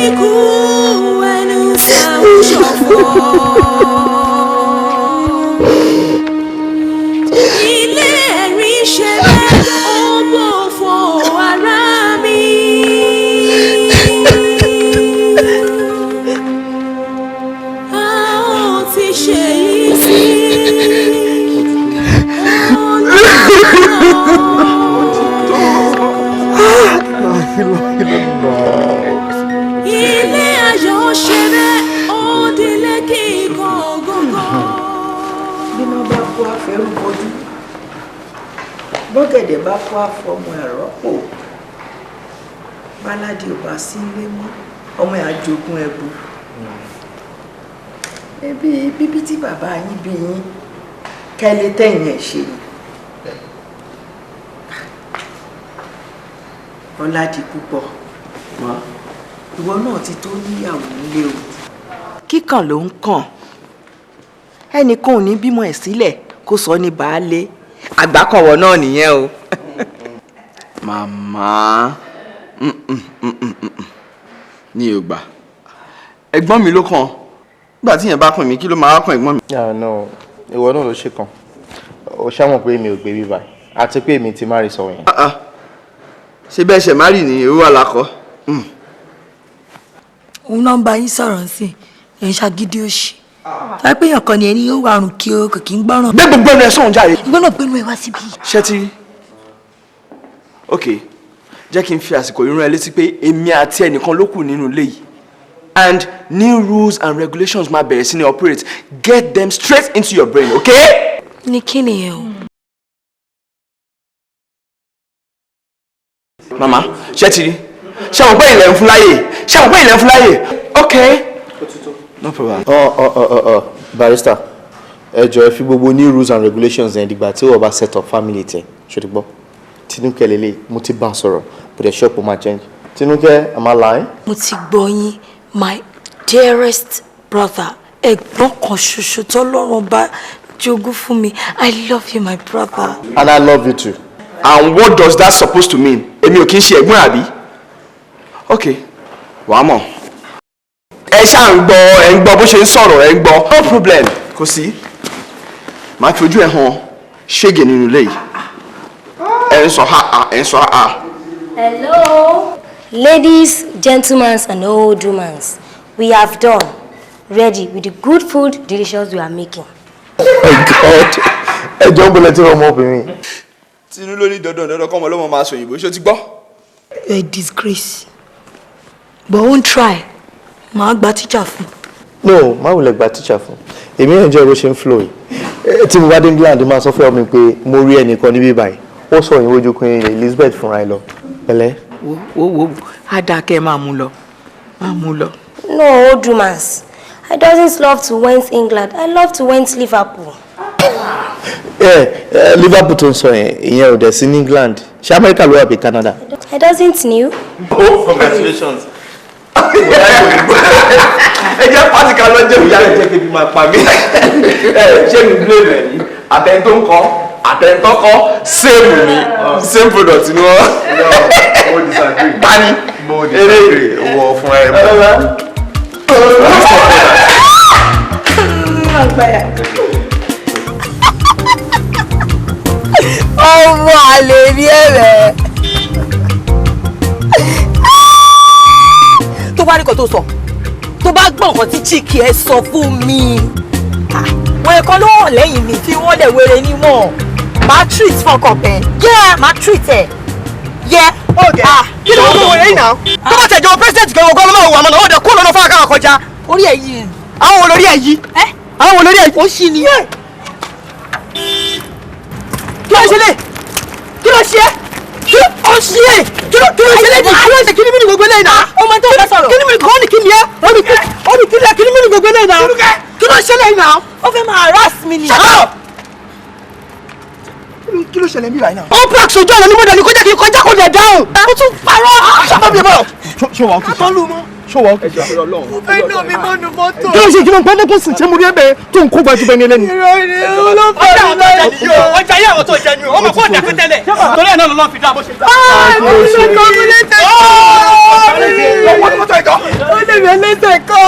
Ikú ẹnu sàwùjọ fún. ilé ẹ̀rí ṣẹlẹ̀ ọgbọ́ fún ara mi. a ó ti ṣe yìí sí ilé ayọ̀ ṣẹlẹ̀ òdìlé kíkọ́ gọ́gọ́. bí wọ́n bá kó afẹ́rú bọ́jú bọ́gẹ̀dẹ̀ bá kó afọmọ ẹ̀rọ pò báládì ò bá sí ilé mọ́ ọmọ ẹ̀ àjogún ẹ̀bù ẹbí bíbí tí bàbá yín bí yín kẹ́lẹ́ tẹ̀yìn ẹ̀ ṣe ni ọ̀làdì púpọ̀ ìwọ náà ti tó níyàwó nílé o kíkàn ló ń kàn ẹnìkan ò ní bímọ ẹ̀ sílẹ̀ kó sọ ní baálé àgbákọ̀wọ̀ náà nìyẹn o. màmá ní ògbà ẹ̀gbọ́n mi ló kàn nígbà tí yẹn bá kàn mí kí ló máa kàn ẹ̀gbọ́n mi. no ìwọ náà ló ṣe kàn ó ṣàmọ̀ pé mi ò gbé bíbá àti pé mi ti má rí sọ yẹn. ṣé bẹ́ẹ̀ ṣe má rí ni owó àlàkọ́. òun náà ń bá yín sọ̀rọ̀ sí ẹ̀ ń ṣàgídí òṣì fẹ́ pé èèyàn kan ní ẹni yóò wàrùn kí o kò kí ń gbọ́ràn. gbé gbogbo ẹnu ẹ sọ̀hún jáde. ìgbọ́n náà gbénu ẹ wá síbí. ṣé ti rí ok jẹ́ kí n fi àsìkò yìí rán ẹ létí pé èmi àti ẹnìkan ló kù nínú ilé yìí and new rules and regulations máa bẹ̀rẹ̀ sí ní operate get them straight into your brain ok. ní kí nìyẹn o. mama ṣé ti rí ṣé àwọn pé ilẹ̀ ń fún láyè ṣé àwọn pé ilẹ̀ ń fún láyè ok. no problem. barrister ẹ jọ̀ọ́ ẹ fi gbogbo new rules and regulations yẹn dìgbà tí wọ́n bá set up family tẹ̀ ṣòtí gbọ́ Tinúkẹ́ lélẹ̀ mo ti bá a sọ̀rọ̀ but the shop ma change Tinúkẹ́ am I lying. mo ti gbọ́ yín my dearest brother ẹ̀gbọ́n kan ṣoṣo tọ́lọ́run bá jogún fún mi I love you my brother. and I love you too. and what does that supposed to mean èmi ò kí ń ṣe ẹ̀gbọ́n àbí ok wàá mọ̀ ẹ ṣáà ń gbọ́ bó ṣe ń sọ̀rọ̀ ẹ ń gbọ́ no problem kò sí máa fi ojú ẹ hàn ṣége nínú ilé yìí ẹ ń sọ ha ẹ ń sọ ha. Hello, ladies, gentlemen, and old women. We have done. Ready with the good food, delicious we are making. Oh God, ẹ jọ ń bọ̀lẹ̀ tí wọ́n mọ obìnrin. Tinú ló ní dandan kọ́ ọmọ ọlọ́mọ máa sọ òyìnbó ṣó ti gbọ́. A disgrace but won't try màá gba teacher fún. no má wulẹ̀ gba teacher fún èmi enjoy bó ṣe ń flow yìí tí mo bá dé England máa sọ fún mi pé mo rí ẹnìkan níbí báyìí ó sọ òyìnbó ju kún Elizabeth fúnra ẹ lọ pẹ̀lẹ́. wo á dáa kẹ́ ẹ máa mú lọ. No, old humans. I doesn't love to went England. I love to went Liverpool. Liverpool tó ń sọ yẹn ìyẹn ò dẹ̀ sí ní England ṣé America ló wà bí Canada. I doesn't knew. Oh, congratulations. ẹ jẹ́ pàtìkà lọ́jọ́ ìyá rẹ̀ jẹ́ kébi máa pa mí. ṣé mi blé rẹ̀ ní àtẹ̀ntó ń kọ́ àtẹ̀ntó kọ́ same ni same product ni wọ́n. mo disagree. bani mo disagree wọ fún ẹ mọ. ọmọ àlè ní ẹ̀rẹ̀. tó bá rí kan tó sọ tó bá gbọ́ nǹkan tí Chike ẹ sọ fún mi wọn ẹ̀kan ló hàn lẹ́yìn mi tí wọ́n dẹ̀ wéré nímọ̀ máa treat fọkàn pẹ́ yẹ́ máa treat ẹ̀ yẹ́. kí ló ń wọlé yìí náà tó bá tẹ̀jọ́ president kan ọgọ́ ọlọ́mọ òwò àmọ́ náà wọ́n dẹ̀ kó lọ́nà fún àkàrà kọjá. orí ẹ̀ yìí. àwọn olórí ẹ̀ yìí. àwọn olórí ẹ̀ yìí. ó ṣì ní. kí ló ṣe lè kí ló ṣe kí ló ṣe kí ló ṣe lè kí ló ṣe kí ni mí ni gbogbo eléyìí náà. ọmọ tó fẹ́ sọ̀rọ̀. kí ni mí ni kọ́ ni kí ni ẹ́ omi kí ni kí ni mí ni gbogbo eléyìí náà. kí ló ṣe lẹ́yìn náà. ó fẹ́ máa harass mi ni. shut up. kí ló ṣẹlẹ̀ bí báyìí náà. ó pàk sojú ọ̀nà ní mọ́tò ní kọjá kí n kọjá kó lè dáhùn. ó tún parọ́. sábà bí ẹ bọ̀. ṣé wàá kí. àtọ́lù mọ́. ṣó wà ókè. iná mi mọ́nu mọ́tò. kí ló ṣe kí ló ń pẹ́ mọ́tò sùn ṣé mo rí ẹ̀bẹ̀ tó ń kó gbajú bẹ́ẹ̀ ni ẹlẹ́ni. ọjà yà wọ́n tó jẹ ni o ọmọ kó dàkú tẹ́lẹ̀ torí ẹ̀ náà lọ́ọ́ fi dá bó ṣe dá. ó lè mi ẹlẹ́sẹ̀ kọ́.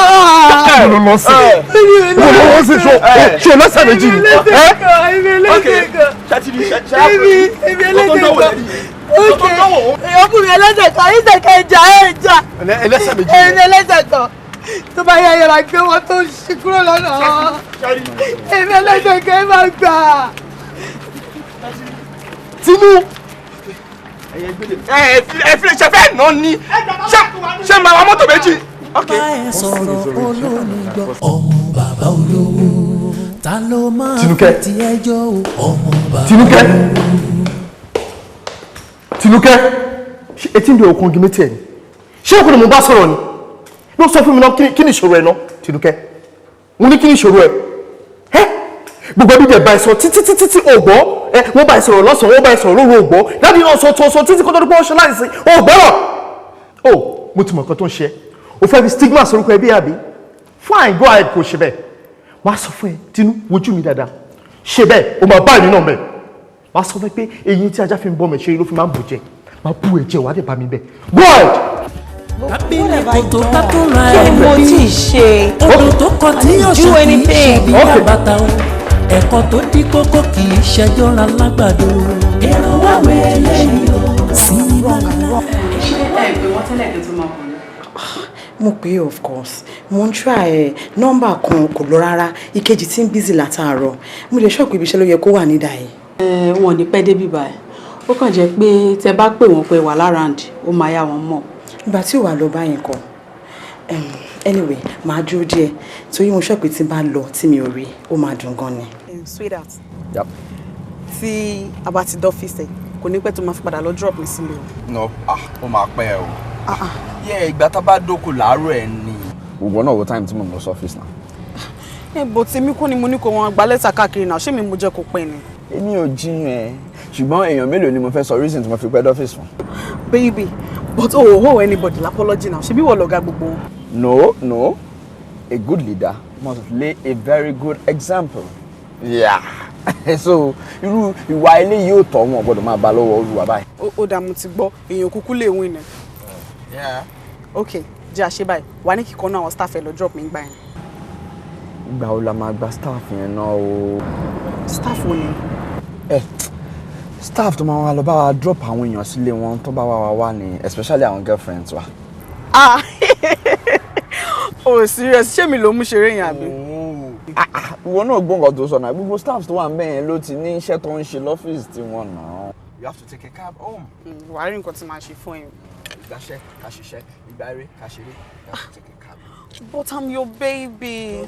ṣé o lọ́sẹ̀ méjì ni. ọkùnrin ẹlẹ́sẹ̀ kan ẹlẹ́sẹ̀ kan ẹja. ẹlẹ́sẹ̀ méjì. ẹlẹ́sẹ̀ kan tó bá yẹ yẹra gbé wọn tó ṣí kúrò lọ́nà. èmi ẹlẹ́sẹ̀ kan ẹ máa gbà. Tinú. ẹ fi ṣe fẹ́ nà ní ṣé máa wa mọ́tò méjì. bá ẹ sọ̀rọ̀ olónígbọ̀ ọmọ bàbá olówó ta ló máa fi ti ẹjọ́ ọmọ bàbá olówó. Tinúkẹ́ etí ń bẹ òkun igi méjì ẹ̀ ni ṣé òkun ni mo bá sọ̀rọ̀ ni ló sọ fún mi náà kí ni ìṣòro ẹ̀ náà Tinúkẹ́ mo ní kí ni ìṣòro ẹ̀ gbogbo ẹbí jẹ bá ẹ sọ títí ògbọ́ wọ́n bá ẹ sọ̀rọ̀ lọ́sàn-án wọ́n bá ẹ sọ̀rọ̀ lóru ògbọ́ láti náà sọ títí kó tó dúpọ̀ ṣe láìsí ògbọ́rọ̀ mo ti mọ̀ nǹkan tó ń ṣe o fẹ́ fi stigma sorúkọ ẹbí àbí fine go ahead kò ṣe bẹ́ẹ̀ wàá sọ fún ẹ Tinú wojú mi dáadáa ṣe bẹ́ẹ̀ o máa bá èmi náà bẹ́ẹ̀ wàá sọ fún ẹ pé eyín tí ajá fi ń bọ́ mẹ́ṣẹ́ ló fi máa ń bù jẹ máa bú ẹ jẹ wàá dé bá mi bẹ́ẹ̀ go ahead. kábílẹ̀ kòtò ká tó ra kí ni mo ti ṣe? odò tó kọ tí yóò ṣe kì í ṣe bí Okay. àbàtà o ẹ̀kọ́ tó dí kókó kì í ṣẹjọ́ ra lágbàdo. èrò wá wẹ̀lẹ̀ yóò sí lọ́la. mo pè é of course mo ń try nọ́mbà kan kò lọ rárá ìkejì tí ń busy látàárọ̀ mo lè ṣọ́ọ̀pù ibi iṣẹ́ ló yẹ kó wà nídà yìí. wọn ò ní pẹ́ débi báyìí ó kàn jẹ́ pé tẹ bá pè wọ́n pé wà láràǹdì ó máa yá wọn mọ̀. ìgbà tí ò wà lọ báyìí kọ anyway màá dúró díẹ̀ torí mo ṣọ́ọ̀pù tí bá lọ tí mi ò rí ó máa dùn gan ni. sweetheart tí a bá ti dọ́fíìsì kò ní pẹ́ tó máa fi padà lọ drop mi sílé o. no ó máa pẹ́ o yẹ ìgbà tá a bá dókò láàárọ̀ ẹ̀ ni. gbogbo náà wo time tí mo lọ sí ọ́fíìsì náà. bó ti mí kọ́ ni mo ní kó wọn gba lẹ́tà káàkiri náà ṣé mi mo jẹ́ kó pẹ́ ni. èmi ò jiyàn ẹ ṣùgbọ́n èèyàn mélòó ni mo fẹ́ sọ reason tí mo fi pẹ́ dọ́fíìsì fún. baby but o ò hold anybody l'apology now ṣebí wọ́n lọ̀gá gbogbo wọn. no a good leader must lay a very good example. yeah so irú ìwà eléyìí ò tọ́ wọn gbọ́dọ̀ máa bá lọ́wọ́ olúwa báyìí. ó dà mo ti gbọ́ èèyàn kúkú lè win ẹ̀. ok jẹ́ àṣẹ báyìí wà ní kíkọ́ náà àwọn staff ẹ̀ lọ drop mi gbà yẹn. ìgbà wo la máa gba staff yẹn náà o. staff wo ni. staff tó máa wá lọ bá wa drop àwọn èèyàn sílé wọn tó bá wá ní especially àwọn girlfriends wa. oh serious ṣé mi ló mú ṣeré yẹn àbí. ìwọ náà gbọ́ nǹkan tó sọ náà gbogbo staff tó wà ń bẹ̀ yẹn ló ti ní iṣẹ́ tó ń ṣe lọ́fíìsì tí wọ́n náà. you have to take a cab home. wàá rí nǹkan tí màá ṣe fún ẹ. ìgbàṣẹ́ ká ṣiṣẹ́ ìgbà eré ká ṣeré you have to take a cab. but I'm your baby.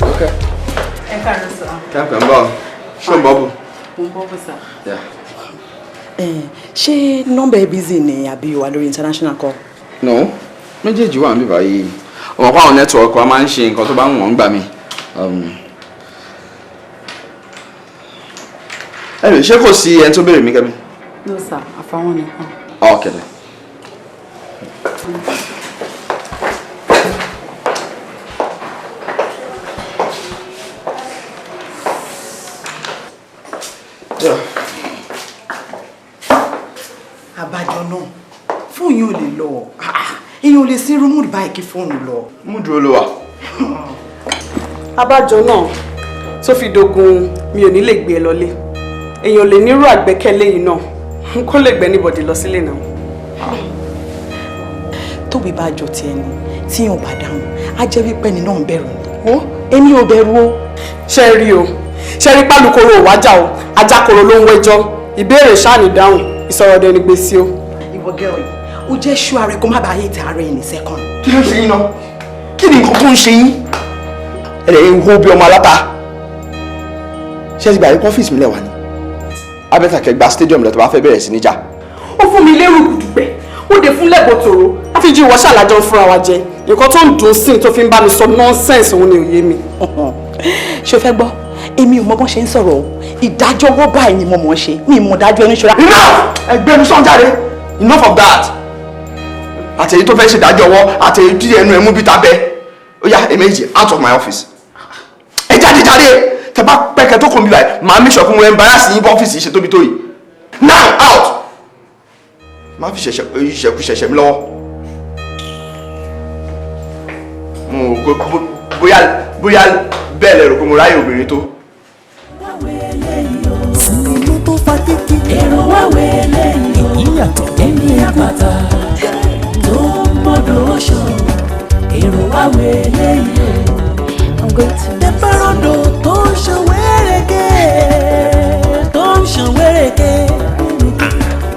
Okay. ẹ káàárọ̀ sir. Kẹ́kẹ́ ń bọ̀ ṣó ń bọ́ bù. mo ń bọ́ bù sir. ṣé nọ́mbà ẹ busy ni àbí wà lórí international call. no méjèèjì wà níbí báyìí ọmọ pa àwọn nẹ́tíwọ́ọ̀kì wa máa ń ṣe nǹkan tó bá ń wọ̀n gbà mí. anyway ṣé kò sí ẹni tó béèrè mí kẹ́mi. no sir àfàwọn nìkan. ọ̀kẹ́dẹ̀. àbájọ náà fóònù yóò lè lọ èèyàn ò lè sí rúmùd báyìí kí fóònù lọ. mú dúró ló wà. abájọ náà tó fi dogun mi ò ní lè gbé ẹ lọlé èèyàn lè nírú àgbẹ́kẹ̀lé yìí náà kó lè gbẹ́ níbọ̀dì lọ sílé náà. tóbi bá jọ tiẹ̀ ni tí yóò bá dáhùn á jẹ́ wípé ẹni náà ń bẹ̀rù ni èmi ò bẹ̀rù o. ṣe rí o ṣe rí pálukoro ò wájà o ajákoro ló ń wẹjọ́ ìbéèrè ṣáà ní dáhùn ìsọ̀rọ̀ dẹni gbé sí o. ìwọ gẹ́rọ yìí ó jẹ́ ṣú ara ẹ kó má bàa yé ti ara ẹ ní sẹ́kọ̀n. kí ló ń ṣe yín náà kí ni nǹkan tó ń ṣe yín ẹ lè ń hó bí ọmọ aláta ṣé ti gbà yín kọ́fíìsì mi lẹ́wà ni abẹ́tàkẹ́ gba stadium lẹ́tọ̀ bá fẹ́ bẹ̀rẹ̀ sí níjà. ó fún mi lérò gùdùgbẹ́ ó dé fún lẹ́gbọ̀ọ́ tòrò àfi jí ìwọ ṣàlàjọ fúnra wa jẹ nǹkan tó ń dùn sí tó fi ń bá mi sọ nọ́ńsẹ̀nsì òun ni òye mi. ṣé o fẹ́ gbọ́ èmi ò mọ bọ́n ṣe ń sọ̀rọ̀ o ìdájọ́ owó báyìí ni mo mọ̀ ọ́ ṣe mi ì mọ̀ dájú ẹni ṣọ́ra. ẹgbẹ́ mi sọ́n jáde enough of that àtẹ̀yí tó fẹ́ ṣe ìdájọ́ ọwọ́ àtẹ̀yí tí ẹnu ẹ̀ mú bí tabẹ́ ó yá èméjì out of my office ẹ jáde jáde tẹ bá pẹ́kẹ́ tó kàn bí báyìí màá make sure fún wọn embarrass yín bọ́ ọ́fíìsì ṣe tóbi tó yìí now out má fi ṣẹ̀ṣẹ̀ mi lọ́wọ́ bóyá bẹ́ẹ̀ lẹ́rù pé mo ráyè obìnrin tó. sinimá tó fa kíkì. èrò wá wẹ̀lẹ̀ yìí èmi àbàtà tó mọ́dọ̀ oṣù èrò wá wẹ̀lẹ̀ yìí. tẹ́pẹ́rọ́dọ̀ tó ń ṣan wẹ́rẹ́gẹ́ tó ń ṣan wẹ́rẹ́gẹ́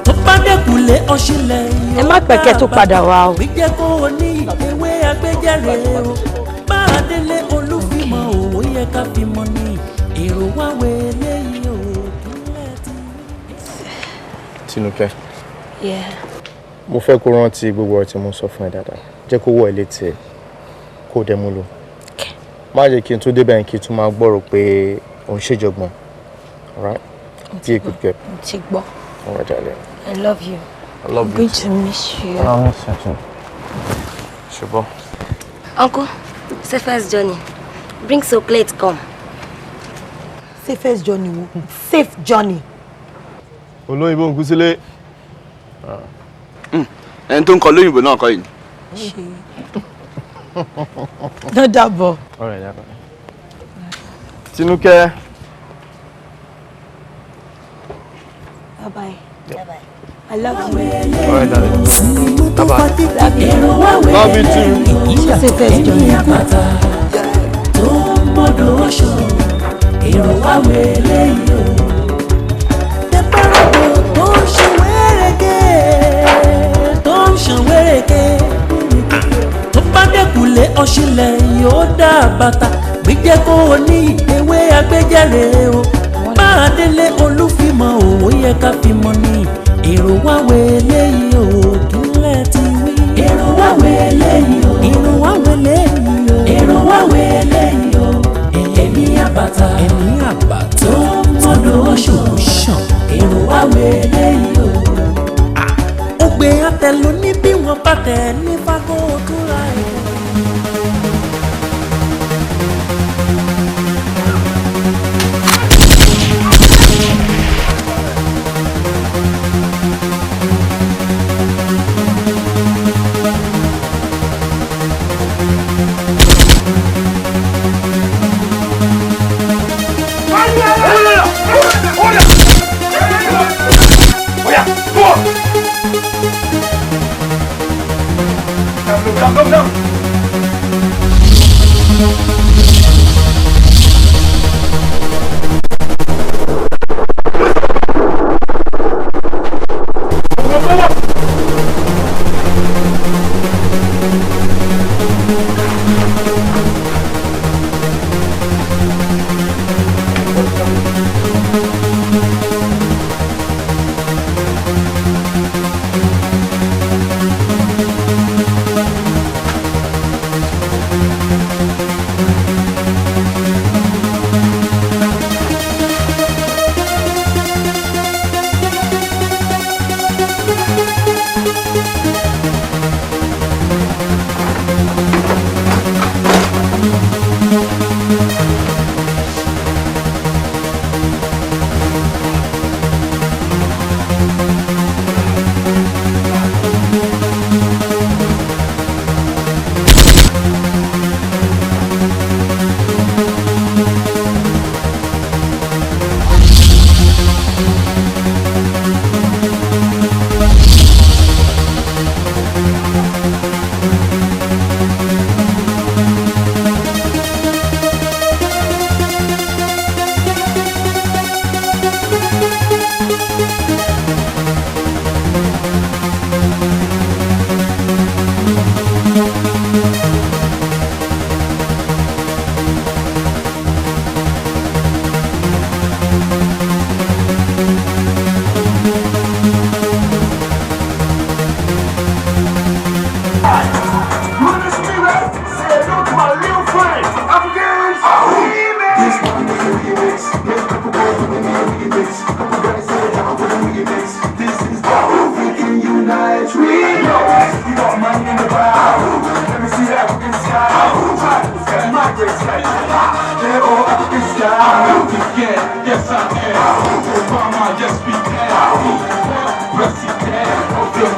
tó bá dẹ́kulé ọṣìlẹ̀ yìí. ẹ má pẹ̀kẹ́ tó padà wá o. gbígbẹ́ kó o ní ìwé agbẹ́jẹ́rẹ́ o bá a délé olúfimọ́ òwò yẹ ká fi mọ́ ní èrò wá wẹ̀lẹ̀ yìí o. Tinúkẹ́. Yeah. Mo fẹ́ kó rántí gbogbo ọ̀rọ̀ tí mo sọ fún ẹ dáadáa. Jẹ́ kó wọ̀ ẹ́ létí ẹ kó dẹ̀ mú lò. Má jẹ́ kí n tó débẹ̀ kí n tún máa gbọ́rọ̀ pé òun ṣèjọgbọ̀n. Alright? Be a good girl. Ti gbọ́. Alright, darling. I love you. I love you. I'm going to miss you. I miss you too. Ṣùgbọ́n. Uncle, safest journey. Bring chocolate, come. Safest journey wo? Safe journey. Olóyìnbó ń kú sílé. ẹni tó ń kọ lóyìnbó náà kọ́ yìí. Ló dàbọ̀. Alright, dàbọ̀. Tinúkẹ́. Bye-bye. Bye-bye. I love you. Alright, darling. Bye-bye. Love you too. Safest journey. àbàtà tó mọ́dọ̀ oṣù èrò wá wẹ̀lẹ̀ yìí o. tẹ́pẹ́rọ́dọ̀ tó ń ṣan wẹ́rẹ́gẹ́ tó ń ṣan wẹ́rẹ́gẹ́ tó bá dẹ́kulé ọṣìlẹ̀ yìí ó dá bàtà gbígbẹ́ kó o ní ìwé agbẹ́jẹ́rẹ́ o bá a délé olúfimọ́ òwò yẹ ká fi mọ́ ní èrò wá wẹ̀lẹ̀ yìí o kílẹ̀ ti wí. èrò wá wẹ̀lẹ̀ yìí o. èrò wá wẹ̀lẹ̀ yìí o. èrò wá wẹ̀lẹ̀ yìí o. èmi àbàtà tó mọ́dọ̀ oṣù èrò wá wẹ̀lẹ̀ yìí o. ó gbé àtẹ̀lù ní bí wọ́n bá tẹ̀ ní fagbó túra ẹ̀. No.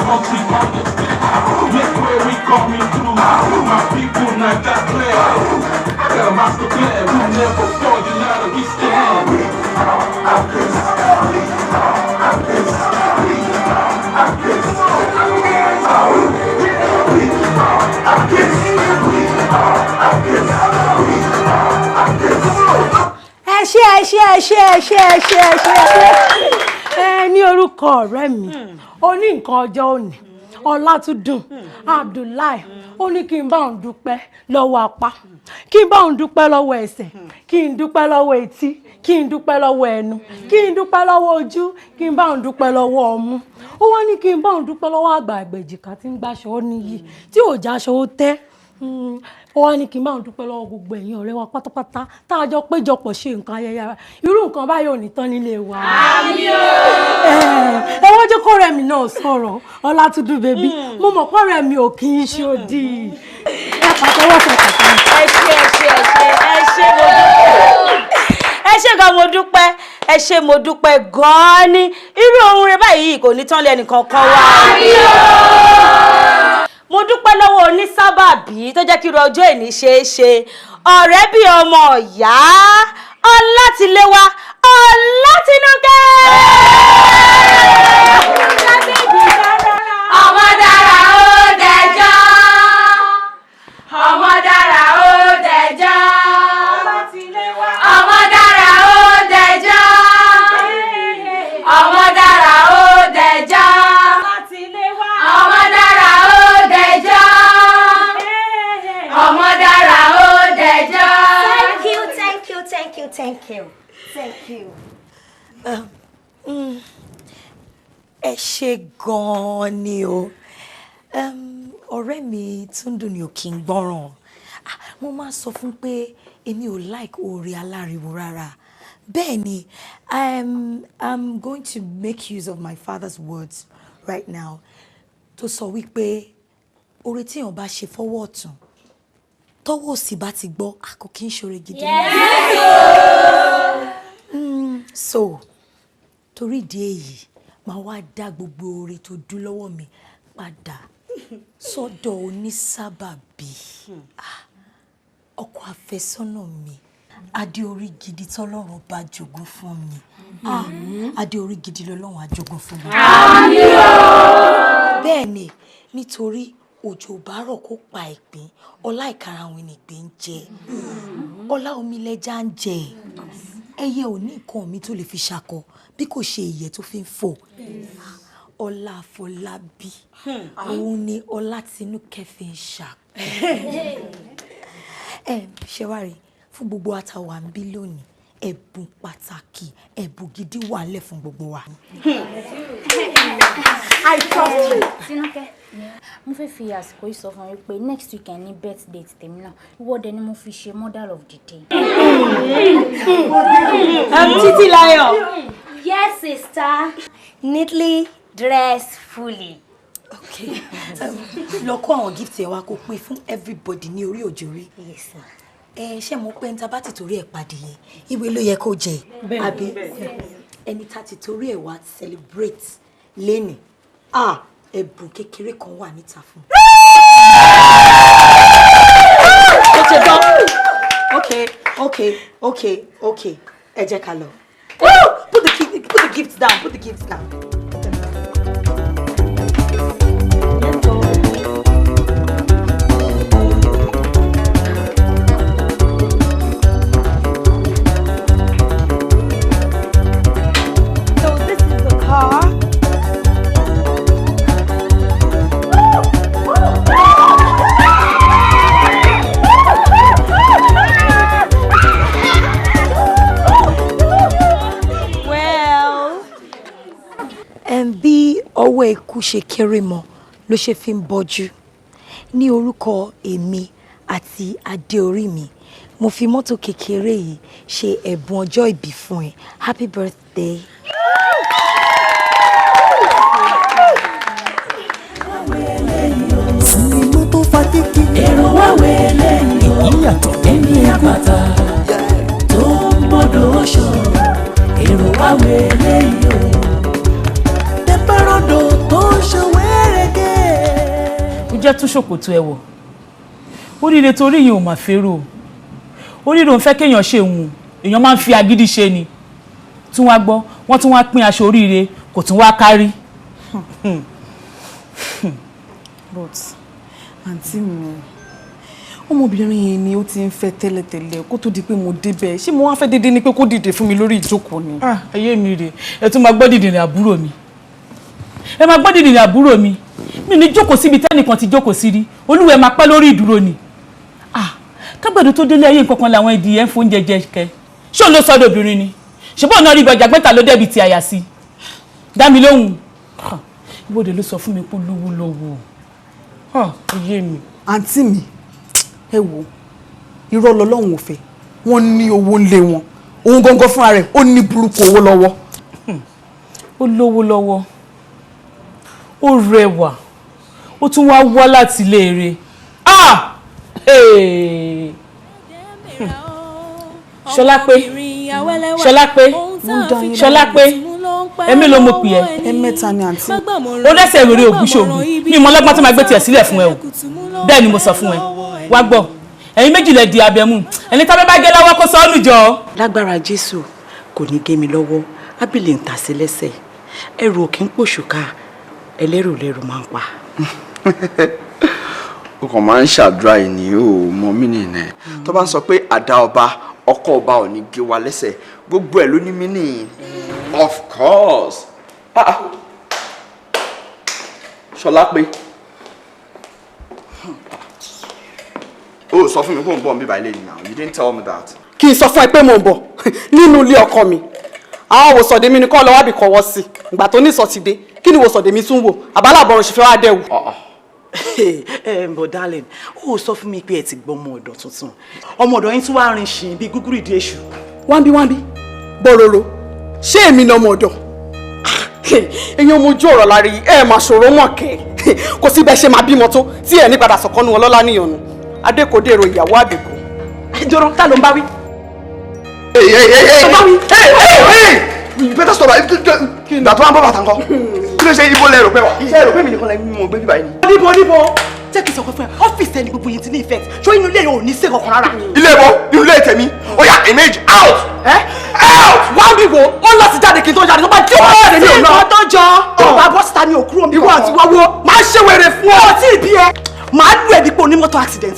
country on the split. Look where we coming through. My people not that clear. Got a master plan. We never fall. You know that we stand. Ẹ ní orúkọ ọ̀rẹ́ mi ó ní nǹkan ọjọ́ òní Ọlátúndùn Abdullahi ó ní kí n bá òun dúpẹ́ lọ́wọ́ apá kí n bá òun dúpẹ́ lọ́wọ́ ẹsẹ̀ kí n dúpẹ́ lọ́wọ́ etí kí n dúpẹ́ lọ́wọ́ ẹnu kí n dúpẹ́ lọ́wọ́ ojú kí n bá òun dúpẹ́ lọ́wọ́ ọmú ó wá ní kí n bá òun dúpẹ́ lọ́wọ́ àgbà àgbèjìká tí ń gbàṣọ ó níyì tí ò jáṣọ ó tẹ́ ó wá ní kí n bá òun dúpẹ́ lọ́wọ́ gbogbo ẹ̀yin ọ̀rẹ́ wa pátápátá tá a jọ péjọpọ̀ ṣe nǹkan ayẹyẹ irú nǹkan báyìí ò ní tán nílé wa. ẹ wọ́n jẹ́ kó rẹ̀ mi náà sọ̀rọ̀ Ọlátúndùn bèbí mo mọ̀ kó rẹ̀ mi ò kì í ṣe òdì. ẹ pàtẹ́wọ́ pàtàkì. ẹ ṣé gan mo dúpẹ́ ẹ ṣé mo dúpẹ́ gan-an ní irú ohun rẹ báyìí kò ní tán lẹ́nu kankan wá. mo dúpẹ́ lọ́wọ́ onísábàbí tó jẹ́ kí irú ọjọ́ ìní ṣeé ṣe ọ̀rẹ́ bí ọmọ ìyá Ọlátiléwá Ọlátínúkẹ́. ọmọ dára ó dẹjọ́ ọmọ dára ó dẹjọ́ ọmọ dára ó dẹjọ́ ọmọ dára ó dẹjọ́ ọmọ dára ó dẹjọ́ ọmọ dára ó dẹjọ́. Thank you. Ẹ ṣé gan-an ni o. Ọ̀rẹ́ mi Túndùn ni ò kí ń gbọ́ràn. Mo máa sọ fún pé èmi ò like oore aláriwo rárá. Bẹ́ẹ̀ ni, I'm going to make use of my father's words right now tó sọ wípé oore tí èèyàn bá ṣe fọwọ́ ọ̀tún tọ́wọ́ òsì bá ti gbọ́ kò kí ń ṣoore gidi. So torí ìdí èyí máa wá dá gbogbo oore tó dún lọ́wọ́ mi padà sọ́dọ̀ onísábàbí ọkọ àfẹ́sọ́nà mi adé orí gidi tọ́lọ́run bá jogún fún mi adé orí gidi lọ́lọ́run á jogún fún mi. Bẹ́ẹ̀ ni nítorí òjò bá rọ̀ kó pa ìpín ọlá ìkarahun ni ìpín ń jẹ ọlá omi lẹja ń jẹ ẹyẹ ò ní nǹkan mi tó lè fi ṣakọ bí kò ṣe ìyẹ́ tó fi ń fò ọlá Afọlábí òun ni Ọlátínúkẹ́ fi ń ṣakọ. Ṣé wá rí fún gbogbo àtàwà ń bí lónìí ẹ̀bùn pàtàkì ẹ̀bùn gidi wà lẹ̀ fún gbogbo wa. I trust you. Tinúkẹ́, mo fẹ́ fi àsìkò yìí sọ fún yín pé next weekend ní birthday tèmi náà ìwọ́de ni mo fi ṣe mother of the day. Títílayọ̀. Yes, sister. Neatly dressed fully. Okay. Lọ kó àwọn gift ẹ wá kó pín fún everybody ní orí òjòrí. Yes, sir. Ṣé mo pé níta bá ti torí ẹ̀ pàdé yẹn ìwé ló yẹ kó jẹ àbí ẹni tá ti torí ẹ̀ wá celebrate lẹ́nì ẹ̀bùn kékeré kan wà níta fún. Okay. Ẹ jẹ́ ká lọ. Put the gifts down. Bí ọwọ́ ikú ṣe kéré mọ́ ló ṣe fi ń bọ́jú ní orúkọ èmi àti adé orí mi mo fi mọ́tò kékeré yìí ṣe ẹ̀bùn ọjọ́ ìbí fún ẹ. Happy birthday. Sinimá tó fa kíkì. Èrò wá wẹ̀lẹ̀ ìyàtọ̀ ẹni àpáta tó ń mọ́dọ̀ ọ̀ṣọ́. Èrò wá wẹ̀lẹ̀ yìí o. Tẹ́pẹ́rọ́dọ̀ tó ń ṣe wẹ́rẹ́ jẹ́ tún ṣòkòtò ẹ̀wọ̀ oríire torí yìí ò mà fẹ́rò oríire òun fẹ́ kéèyàn ṣe òun èèyàn máa ń fi agídí ṣe ni tún wá gbọ́ wọ́n tún wá pín aṣọ oríire kò tún wá kárí. but àǹtí mi ọmọbìnrin yẹn ni ó ti ń fẹ́ tẹ́lẹ̀tẹ́lẹ̀ kó tó di pé mo débẹ̀ ṣé mo wá fẹ́ dédé ni pé kó dìde fún mi lórí ìjókòó ni. ayé mi rè ẹ tún máa gbọ́ dìdìrín àbúrò mi ẹ máa gbọ́ dìdìrín àbúrò mi mi ní jókòó síbi tẹ́nìkan ti jókòó sí rí olúwẹ̀ máa pẹ́ lórí ìdúró ni kágbàdo tó délé ayé nǹkan kan làwọn ìdí ẹ̀ ń fóúnjẹ jẹ kẹ ṣé òun ló sọ́dọ̀ obìnrin ni ṣùgbọ́n ọ̀nà ríbi ọjà gbẹ́ta ló dẹ́bi ti àyà sí dá mi lóhùn ibodè ló sọ fún mi pé lówó lọ́wọ́ ayé mi. àǹtí mi ẹ wo irọ́ lọ́lọ́run ò fẹ́ wọ́n ní owó ńlé wọn òun gangan fúnra rẹ̀ ó ní burúkú owó lọ́wọ́. ó lówó lọ́wọ́ ó rẹwà ó tún wá wá láti léèrè Ṣọlápé ẹ̀mí ló mo pè ẹ́. ẹ̀mẹ́ta ni àǹtí. ó lẹ́sẹ̀ ìròrí ògúnṣògùn ní ìmọ̀ ọlọ́gbọ́n tó máa gbé tiẹ̀ sílẹ̀ fún ẹ o bẹ́ẹ̀ ni mo sọ fún ẹ wá gbọ́ ẹ̀yin méjì lẹ di abẹ́mú ẹni tábẹ́ bá gé lọ́wọ́ kó sọ ọ́ nùjọ. lágbára Jésù kò ní gé mi lọ́wọ́ ábìlì ń ta sí lẹ́sẹ̀ ẹrù òkè ń pòṣùká ẹlẹ́rù lẹ́rù máa ń pa. o kàn máa ń ṣàdúrà yìí ní o mọ mí nìyẹn tó bá ń sọ pé àdá ọba ọkọ ọba ò ní gé wa lẹ́sẹ̀ gbogbo ẹ̀ ló ní mí nìyí of course. Ṣọlápé o sọ fún mi kó n bọ̀ nbí báyìí lẹ́yìn now you didn't tell me that. kí n sọ fún ẹ pé mo ń bọ̀ nínú ilé ọkọ mi àwọn òwòsàndé mi ni kọ́ lọ́wọ́ àbí kọ́wọ́ sí ìgbà tó ní ìsọtìdé kí ni òwòsàndé mi tún wò àbálàbọ̀rọ̀ ṣe fẹ́ wá dẹ̀wù. but darling ó sọ fún mi pé ẹ ti gbọ́ ọmọ ọ̀dọ̀ tuntun ọmọ ọ̀dọ̀ yín tún wá rìn ṣìn bíi gúgúrú ìdí èṣù. wáńbí bọ̀rọ̀rọ̀ ṣé èmi ni ọmọ ọ̀dọ̀ èèyàn mojú ọ̀rọ̀ lárí ẹ máa ṣòro mọ̀ kẹ́ kò sí bẹ́ẹ̀ ṣe máa bímọ tó tí ẹ ní padà sọ̀kọ́nu ọlọ́lá níyànnu adékòdèrò ìyàwó àbíkú. jọrọ tá ló ń bá wí. You better stop that. Ìgbà tó wá ń bọ́ bàtà ńkọ́. Kí ló ṣe ibo lẹ́rù pẹ́ wá? Iṣẹ́ ẹ̀rọ pé mi nìkan lẹ́yìn mọ̀ gbé bíbá yìí. níbo jẹ́ kí n sọ pé fún ẹ ọ́fíìsì ẹni gbogbo yẹn ti ní effect ṣó inú ilé yẹn ò ní sí kankan rárá. Ilé ìbò inú ilé tèmi ó yá image out. Out. wá bí wo ó lọ sí jáde kí n tó jáde tó bá jẹ́ wọ́n jáde mi ò lọ. ó sì tó jọ ọba bọ́sítà mi ò kúrò mi. ìwọ àti wáwo máa ṣe wèrè fún ọ. ọtí ìbí ẹ máa lù ẹ́ dípò onímọ́tò accident.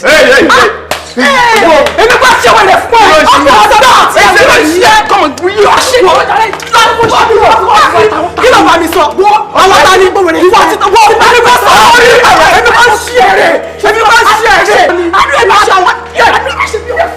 èmi bá ṣe wẹ̀rẹ̀ fún ẹ ọkọ̀ ọ̀dọ́ náà ti ẹ̀ ló ṣe é kọ́ yíyọ ṣe é kí ló bá mi sọ àwọn ta ni ìwọ àti tọwọ́ èmi bá sọ èmi bá ṣe ẹ̀rẹ̀ èmi bá ṣe ẹ̀rẹ̀ àdúrà mi ṣe àwọn àdúrà mi ṣe bí wọ́n.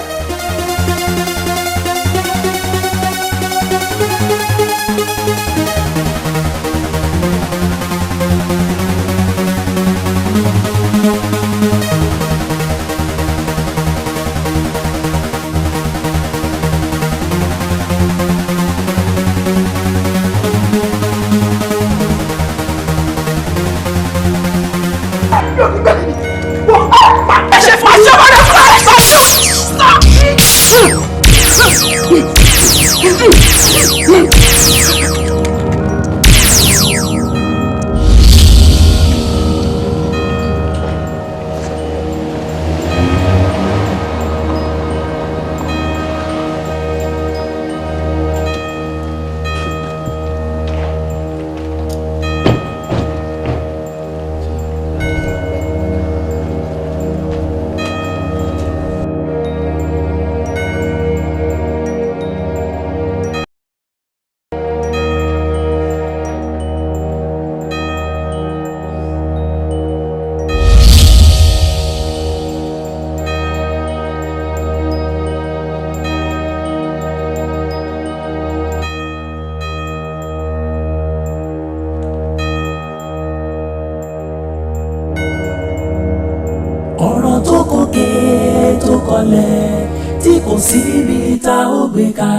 tí kò síbi tá ó gbé ká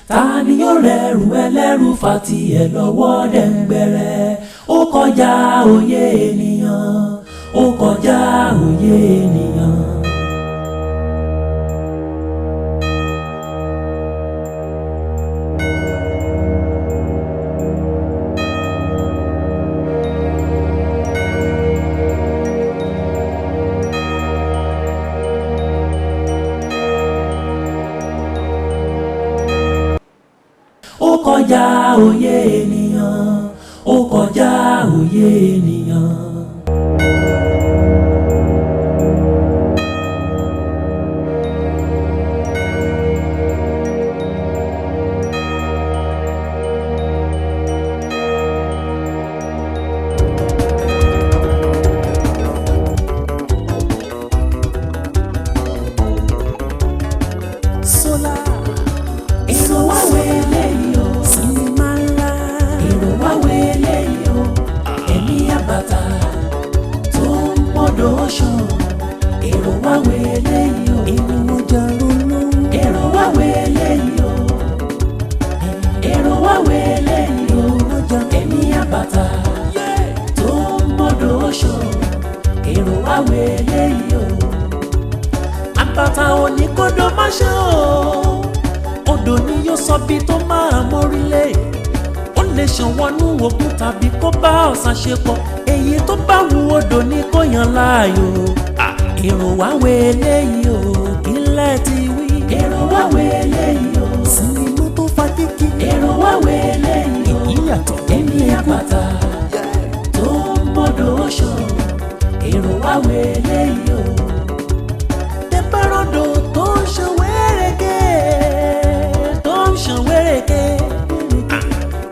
ta ni yóò rẹrù ẹlẹ́rù fa tiẹ̀ lọ́wọ́ dẹ̀ngbẹ̀rẹ̀ ó kọjá òye ènìyàn ó kọjá òye ènìyàn. kọjá òye ènìyàn, ó kọjá òye ènìyàn. Àbàtà oníkódó má ṣe o, odò ni yóò sọ bí tó máa mórílé. Ó lè ṣàn wọnú òkun tàbí kó bá ọ̀sà ṣe pọ̀, èyí tó bá wù odò ni kó yàn láàyò. Èrò wá wé eléyìí o, kílẹ̀ ti wí. Èrò wá wé eléyìí o, sinimá tó fa kíkì. Èrò wá wé eléyìí o, ìyàtọ̀ ẹni àbàtà tó mọ́dọ̀ ṣàn. Èrò wá wé eléyìí o. Tẹ́pẹ́rọ́dọ̀ tó ń ṣan wẹ́rẹ́kẹ́, tó ń ṣan wẹ́rẹ́kẹ́.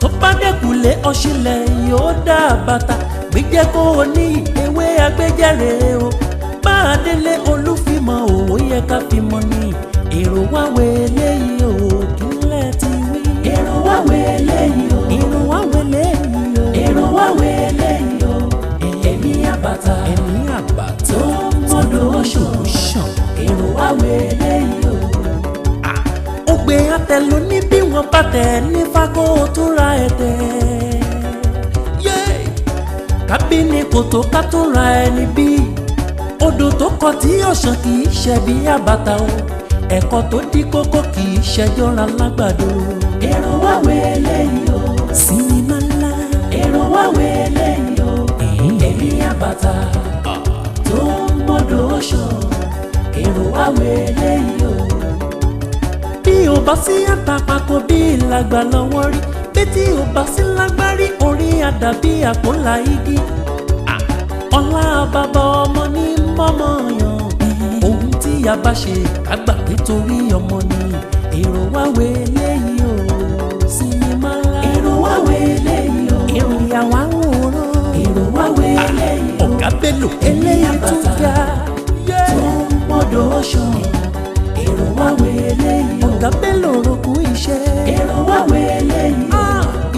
Tó bá dẹ́kulé ọ̀ṣìlẹ̀ yóò dá bàtà, gbígbẹ́ kó o ní ewé agbẹ́jẹ́rẹ́ o. Bá a délé olúfimọ̀ òwò yẹ ká fi mọ ní. Èrò wá wé eléyìí o, kílẹ̀ ti wí. Èrò wá wé eléyìí o. Èrò wá wé eléyìí o. Èrò wá wé eléyìí o. Ẹ̀mí àbàtà. Ẹ̀mí àbàtà. Tó mọ́dọ̀ ṣàn. Èrò wá wé eléyìí o. Ó gbé àtẹ̀lù ní bí wọ́n bá tẹ̀ ní fagbó tó ra ẹ̀tẹ̀. Kábínì kòtò ká tó ra ẹni bí. Odò tó kọ tí ọ̀sán kì í ṣe bí àbàtà o. Ẹ̀kọ́ tó dí kókó kì í ṣẹjọ́ra lágbàdo. Èrò wá wé eléyìí o. Sinimá ńlá. Èrò wá wé eléyìí o. Ẹ̀mí àbàtà tó mọ́dọ̀ ṣàn. Èrò wá wé eléyìí o. Bí o bá sí àtàpàkò bí ìlàgbà lọ́wọ́ rí, bí tí o bá sí lágbárí orí àdàbí àpòlá igi. Ọlá bàbá ọmọ ní mọ́mọ́ yàn. Ohun tí a bá ṣe àgbà nítorí ọmọ ni. Èrò wá wé eléyìí o. Sinimá ńlá. Èrò wá wé eléyìí o. Èrò ìyàwó àwòrán. Èrò wá wé eléyìí o. Ọ̀gá Bello eléyìí tún ga. Tó mọ́dọ̀ ṣàn. Èrò wá wé eléyìí o. Ọ̀gá Bello roku iṣẹ́. Èrò wá wé eléyìí o.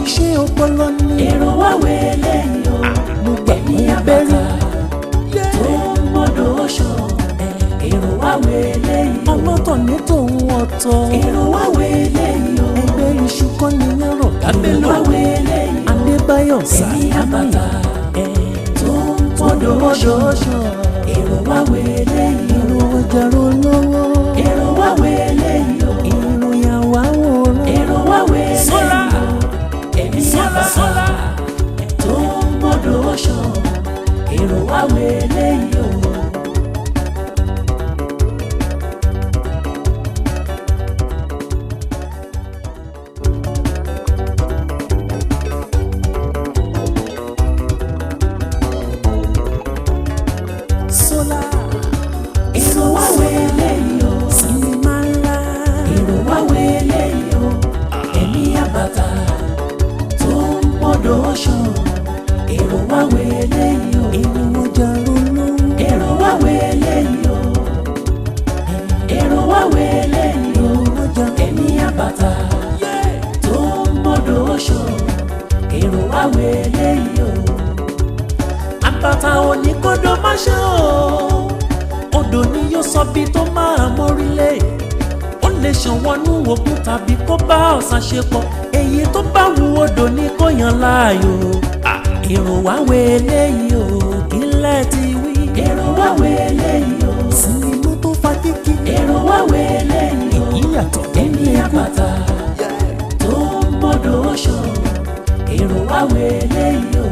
Iṣẹ́ ọpọlọ ni. Èrò wá wé eléyìí o. Mo gbà ní abẹ́rẹ́. Tó mọ́dọ̀ ṣàn. Èrò wá wé eléyìí o. Ọlọ́tọ̀ ní tòun ọ̀tọ̀. Èrò wá wé eléyìí o. Ẹgbẹ́ iṣu kan ní yàrá. Ọ̀gá Bello. Èrò wá wé eléyìí o. Adébáyọ̀ Sàlámì. Ẹ̀mí àbàtà. Tó mọ́dọ̀ ṣàn. Èrò wá wé eléyìí o. Èrò ọjàrò lọ́wọ́. Èrò wá wé eléyìí o. Èrò ìyàwó àwòrán. Èrò wá wé eléyìí o. Ẹ̀mí àbàtà tó mọ́dọ̀ ṣàn. Èrò wá wé eléyìí o. Èrò wá wé eléyìí o. Sinimá ńlá. Èrò wá wé eléyìí o. Ẹ̀mí àbàtà tó mọ́dọ̀ ṣàn. Èrò wá wé eléyìí o. Èrò ọjà ronú. Èrò wá wé eléyìí o. Èrò wá wé eléyìí o. Ẹ̀mí àbàtà tó mọ́dọ̀ ṣàn. Èrò wá wé eléyìí o. Àbàtà oníkódó má ṣe o. Odò ni yóò sọ bí tó máa mórílé. Ó lè ṣàn wọnú òkun tàbí kó bá ọ̀sà ṣe pọ̀, èyí tó bá wù odò ni kó yàn láàyò. Èrò wá wé eléyìí o, kílẹ̀ ti wí. Èrò wá wé eléyìí o. Sinimá tó fa kíkì. Èrò wá wé eléyìí o. Ìyàtọ̀ ẹni àbàtà tó mọ́dọ̀ ṣàn. Èrò wá wé eléyìí o.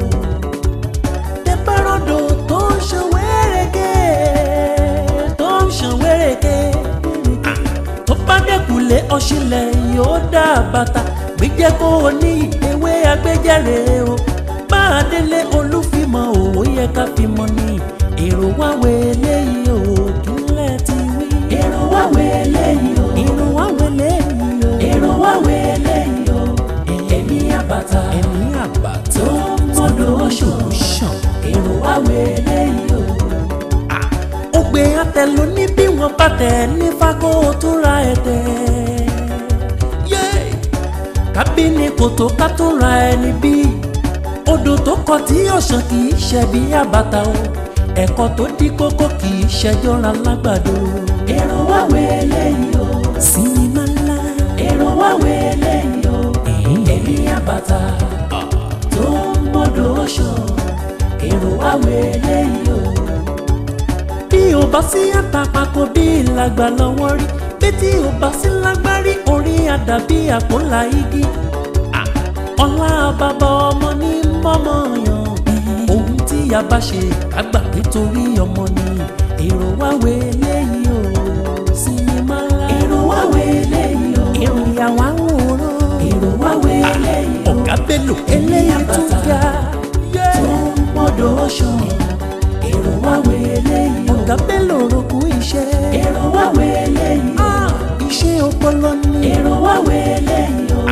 Tẹ́pẹ́rọ́dọ̀ tó ń ṣan wẹ́rẹ́kẹ́, tó ń ṣan wẹ́rẹ́kẹ́. Tó bá dẹ́kulé ọ̀ṣìlẹ̀ yóò dá bàtà, ìwé jẹ́ kó o ní ewé agbẹ́jẹ̀rẹ̀ o máa délé olúfimọ̀ òwò yẹ ká fi mọ ní èrò wá wẹ eléyìí o kílẹ̀ ti wí. èrò wá wẹ eléyìí o. èrò wá wẹ eléyìí o. èrò wá wẹ eléyìí o. ẹ̀mí àbàtà. ẹ̀mí àbàtà. tó mọ́dọ̀ ṣàn. èrò wá wẹ eléyìí o. ó gbé àtẹ̀ló ní bí wọ́n bá tẹ̀ ní fákó tó ra ẹ̀tẹ̀. kábínì kòtò ká tó ra ẹni bí odò tó kọ tí ọ̀sán kì í ṣe bí àbàtà o ẹ̀kọ́ tó dí kókó kì í ṣẹjọ́ra lágbàdo. èrò wá wẹ eléyìí o. sinimá ńlá. èrò wá wẹ eléyìí o. ẹ̀mí àbàtà tó mọ́dọ̀ ṣàn. èrò wá wẹ eléyìí o. bí o bá sí àtàpàkò bí ìlàgbà lọ́wọ́ rí bí tí o bá sí lágbárí orí àdàbí àpòlá igi ọlá bàbá ọmọ ní mọ́mọ́ yan ohun tí a bá ṣe àgbà nítorí ọmọ ni èrò wá wẹ eléyìí o sinimá ńlá. èrò wá wẹ eléyìí o. èrò ìyàwó àwòrán. èrò wá wẹ eléyìí o. ọ̀gá Bello eléyìí tún ga. tó mọ́dọ̀ ṣàn. èrò wá wẹ eléyìí o. ọ̀gá Bello roku iṣẹ́. èrò wá wẹ eléyìí o. iṣẹ́ ọpọlọ ni. èrò wá wẹ eléyìí o.